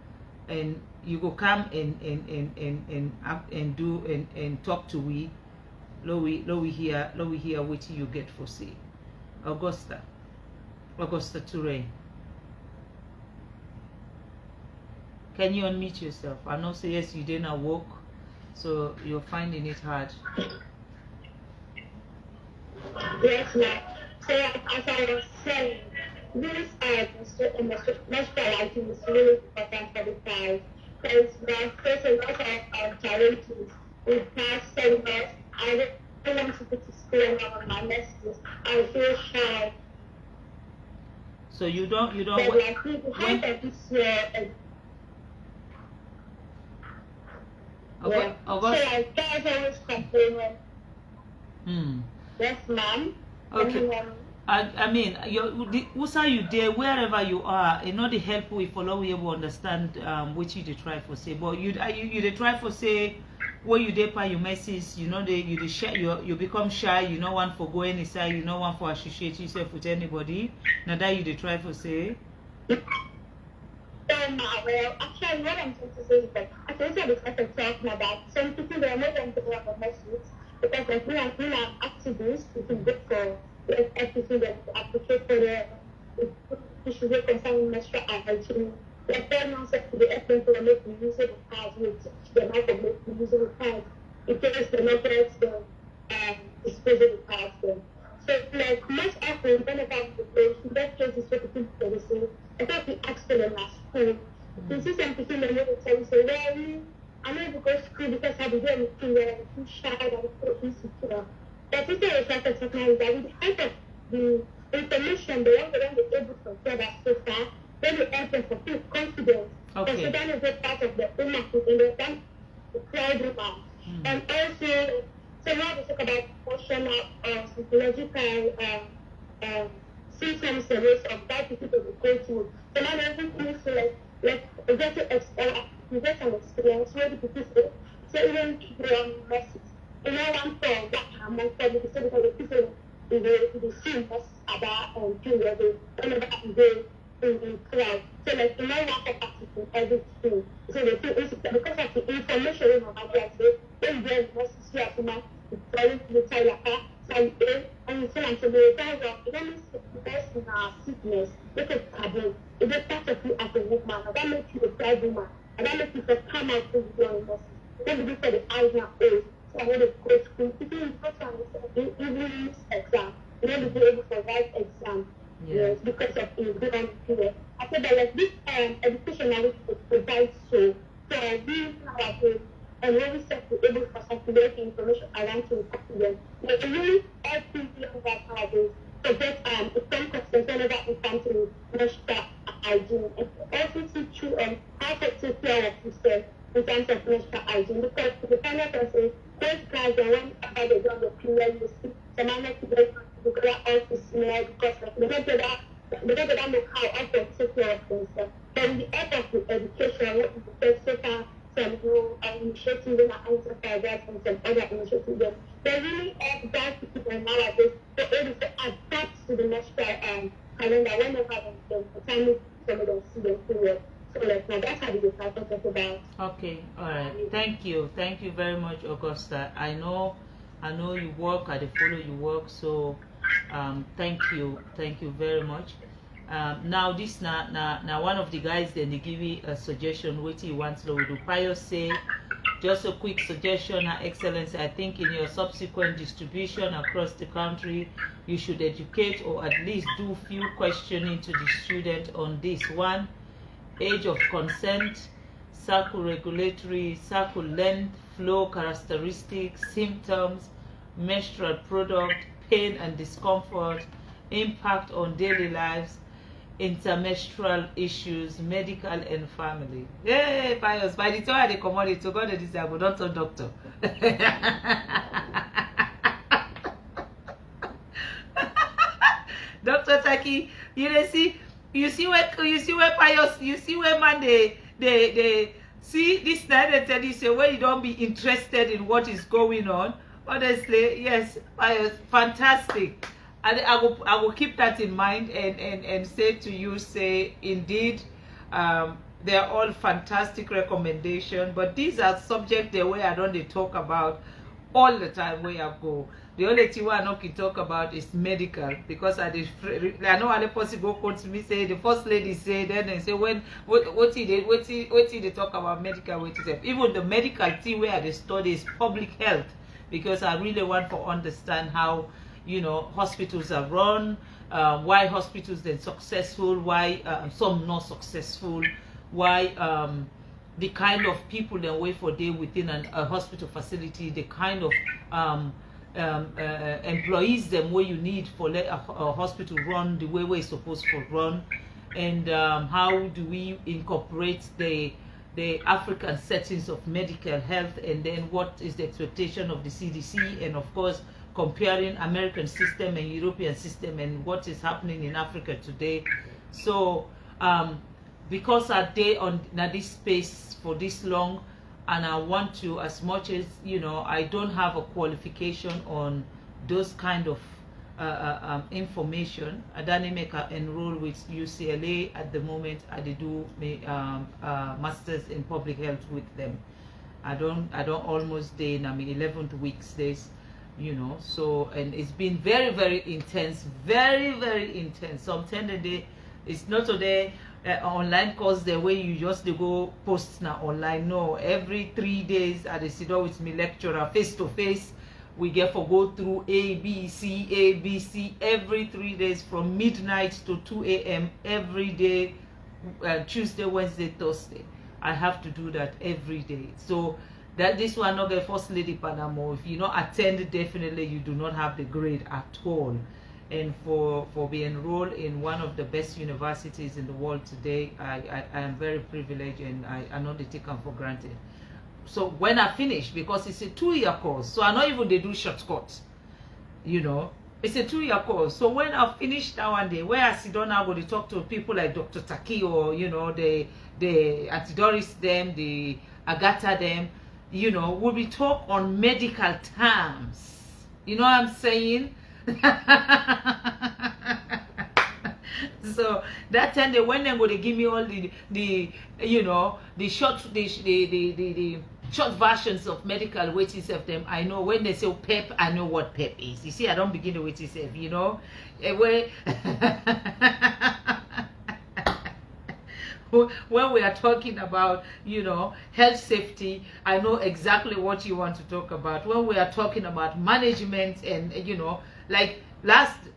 you go come and do and talk to we. Lo we hear what you get for say. Augusta Toure. Can you unmute yourself? I know say yes you didn't work, so you're finding it hard. Yes, ma'am. So as I was saying, this menstrual hygiene is really important for the child because we are facing a lot of challenges with past seminars. I don't want to go to school and on my messages. I feel shy. So you don't But like we had this year. Yeah. So like guys always complaining. Yes, ma'am. Okay. I mean, who's are you there, wherever you are, you know, the help we follow we able understand what you try for say, but you try for say where you dey your message, you know, you become shy, you know, want for go any side, you know, want for associate yourself with anybody. Now that you try for say. Well, actually, what I'm trying to say is that I think I was talking about some people they are not going to have a message because like we are activists, we can go for everything that advocate for the issues concerning menstrual hygiene. The parents have to be able to make the use of the cards with the amount of make the use of the cards in case the not get the disposable cards then. So like much often whenever the best case is what the people can say, I think we ask for them at school. You see some people that will tell you say, well, I'm not able to go to school because I be doing anything where I'm too shy and I'm too insecure. But this is like a technology that with the help of the information they want to be able to get that so far, then we help them to feel confident. Okay. So that is a part of the woman in the time to proud woman. And also, so now we talk about emotional or psychological symptoms and ways of that people will go through. So now everything is like you get an experience where the people say, so even the message. You know, one thing that I'm going to say because the people in the scene about period, whenever they in the crowd. So like you know what participate everything. So they feel insecure because of the information in my mind. When they message you as man, it's the child and you feel like the child it doesn't best in our sickness. It's a taboo. It's a part of you as a woman. That makes you a proud woman. And that makes you come out to your message. Then we for the eyes now old. So I want to go to school. If you go to an exam, you want to be able to write exam. Yes, because of the period. I said that like this education now provides so we have and when we start to be able to circulate information around to the students, like really help people that nowadays to get some questions whenever it comes to menstrual hygiene. And also teach you how to take care of yourself in terms of menstrual hygiene because the final person those guys are when they do the period you see some other people because all to smell because like they don't get that because they don't know how often to take care of themselves. Then the end of the education, what is the first so far, some new initiatives and enterprises and some other initiatives. They really guide people nowadays to able to adapt to the menstrual calendar whenever the time some of them see them period. So like now that's how we talk about. Okay, all right. Thank you very much, Augusta. I know you work. I follow you work. So thank you very much. Now this now one of the guys then they give me a suggestion what he wants to do. Pius say just a quick suggestion, Excellency. I think in your subsequent distribution across the country, you should educate or at least do few questioning to the student on this one: age of consent, cycle regulatory, cycle length, flow characteristics, symptoms, menstrual product, pain and discomfort, impact on daily lives, intermenstrual issues, medical and family. Hey, Pius, by the time they come on it, to go to this, I will not talk doctor. Dr. Taki, you see where Pius, you see where man they see this night and tell you say when you don't be interested in what is going on. Honestly, yes, Pius, fantastic. I will keep that in mind and say to you, say indeed, they are all fantastic recommendations, but these are subjects the way I don't talk about all the time where I go. The only thing I know can talk about is medical, because I know other person go quote me say the first lady say, then they say when what they talk about medical, what is it? Even the medical thing where they study is public health, because I really want to understand how, you know, hospitals are run, why hospitals are successful, why some not successful, why the kind of people that wait for day within a hospital facility, the kind of employees them where you need for let a hospital run the way we're supposed to run, and how do we incorporate the African settings of medical health, and then what is the expectation of the CDC, and of course comparing American system and European system and what is happening in Africa today. So because I stay on this space for this long, and I want to, as much as, you know, I don't have a qualification on those kind of information. I don't make enroll with UCLA at the moment. I do masters in public health with them. I don't almost day in 11th weeks days, you know. So, and it's been very, very intense, very, very intense. So I'm telling you, it's not today online course the way you just go post now online. No, every 3 days I sit down with me lecturer face to face. We get to go through ABC every 3 days from midnight to 2 a.m. every day, Tuesday, Wednesday, Thursday. I have to do that every day. So that this one not the first lady Panama. If you not attend, definitely you do not have the grade at all. And for being enrolled in one of the best universities in the world today, I am very privileged, and I not take them for granted. So when I finish, because it's a 2-year course, so I not even they do shortcuts, you know, it's a 2-year course. So when I finish that one day, where I sit down, I'm going to talk to people like Dr. Taki, or, you know, the Antidoris them, the Agatha them, you know, we'll be talk on medical terms. You know what I'm saying? So that time they when they're going to give me all the you know, the short short versions of medical weights of them. I know when they say PEP, I know what PEP is. You see, I don't begin the weight itself, you know. When we are talking about, you know, health safety, I know exactly what you want to talk about. When we are talking about management, and, you know, like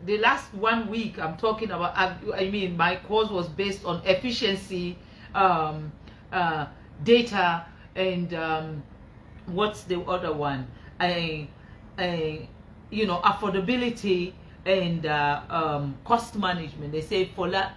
the last 1 week I'm talking about, I mean my course was based on efficiency, data, and what's the other one, you know, affordability and cost management. They say for let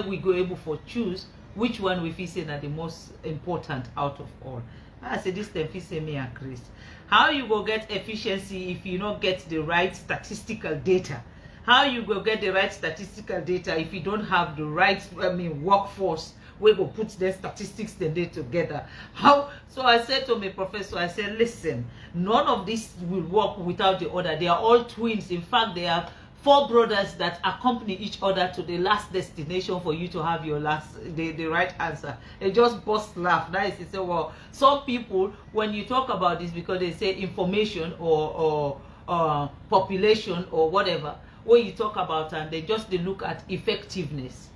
we go able for choose which one we feel say are the most important out of all. I say this time say me and Chris, how you go get efficiency if you not get the right statistical data? how you go get the right statistical data if you don't have the right, workforce? We go put the statistics the day together. How? So I said to my professor, I said, listen, none of this will work without the other. They are all twins. In fact, they are 4 brothers that accompany each other to the last destination for you to have your the right answer. They just bust laugh. Nice. They say, well, some people, when you talk about this, because they say information or population or whatever, when you talk about and they look at effectiveness.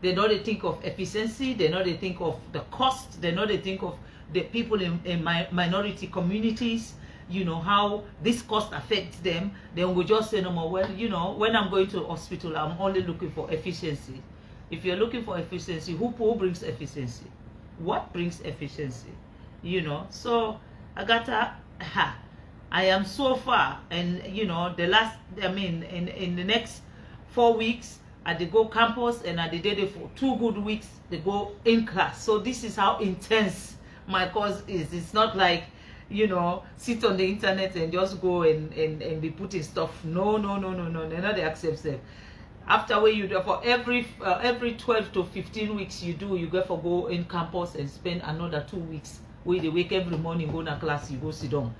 They know they think of efficiency, they know they think of the cost, they know they think of the people in minority communities, you know, how this cost affects them. Then we just say no more, well, you know, when I'm going to the hospital, I'm only looking for efficiency. If you're looking for efficiency, who brings efficiency? What brings efficiency? You know, so Agatha, I am so far, and you know, the last, in the next 4 weeks, at the Go campus, and at the day for 2 good weeks they go in class. So this is how intense my course is. It's not like, you know, sit on the internet and just go and be putting stuff. No. They're not the accept them. After where you do for every 12 to 15 weeks you go for go in campus and spend another 2 weeks where they wake every morning, go to class, you go sit down.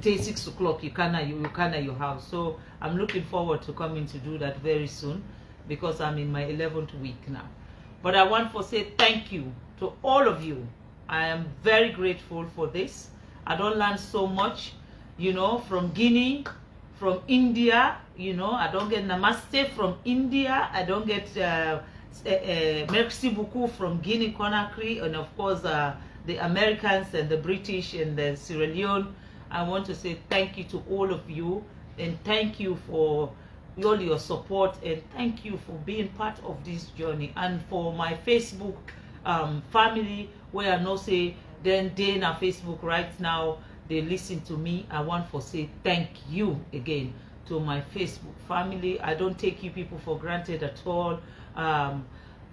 Till 6 o'clock you can at your house. So I'm looking forward to coming to do that very soon, because I'm in my 11th week now. But I want to say thank you to all of you. I am very grateful for this. I don't learn so much, you know, from Guinea, from India, you know. I don't get namaste from India. I don't get merci beaucoup from Guinea Conakry, and of course the Americans and the British and the Sierra Leone. I want to say thank you to all of you, and thank you for all your support, and thank you for being part of this journey. And for my Facebook family, where I know say then they na Facebook right now, they listen to me, I want to say thank you again to my Facebook family. I don't take you people for granted at all.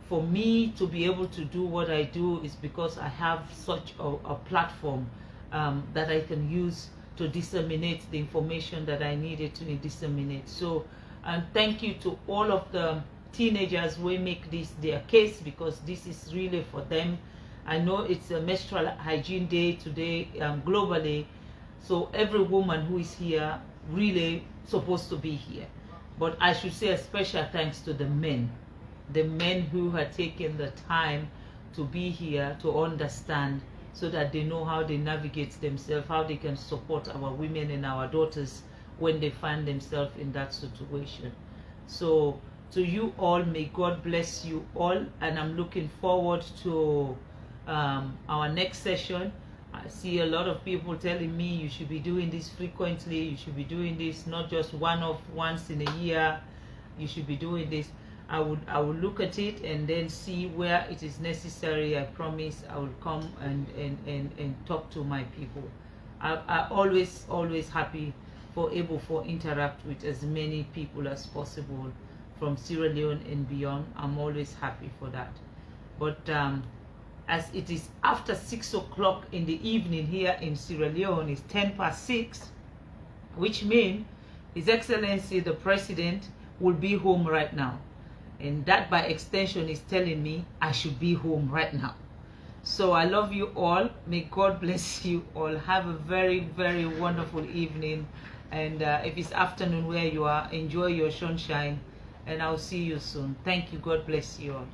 For me to be able to do what I do is because I have such a platform that I can use to disseminate the information that I needed to disseminate. So, and thank you to all of the teenagers who make this their case, because this is really for them. I know it's a menstrual hygiene day today globally, so every woman who is here really supposed to be here. But I should say a special thanks to the men who have taken the time to be here, to understand, so that they know how they navigate themselves, how they can support our women and our daughters when they find themselves in that situation. So to you all, may God bless you all, and I'm looking forward to our next session. I see a lot of people telling me you should be doing this frequently, you should be doing this not just once in a year, you should be doing this. I would look at it and then see where it is necessary. I promise I will come and talk to my people. I always happy for able to interact with as many people as possible from Sierra Leone and beyond. I'm always happy for that. But as it is after 6 o'clock in the evening here in Sierra Leone, it's 6:10, which means His Excellency the President will be home right now. And that by extension is telling me I should be home right now. So I love you all. May God bless you all. Have a very, very wonderful evening. And if it's afternoon where you are, enjoy your sunshine. And I'll see you soon. Thank you. God bless you all.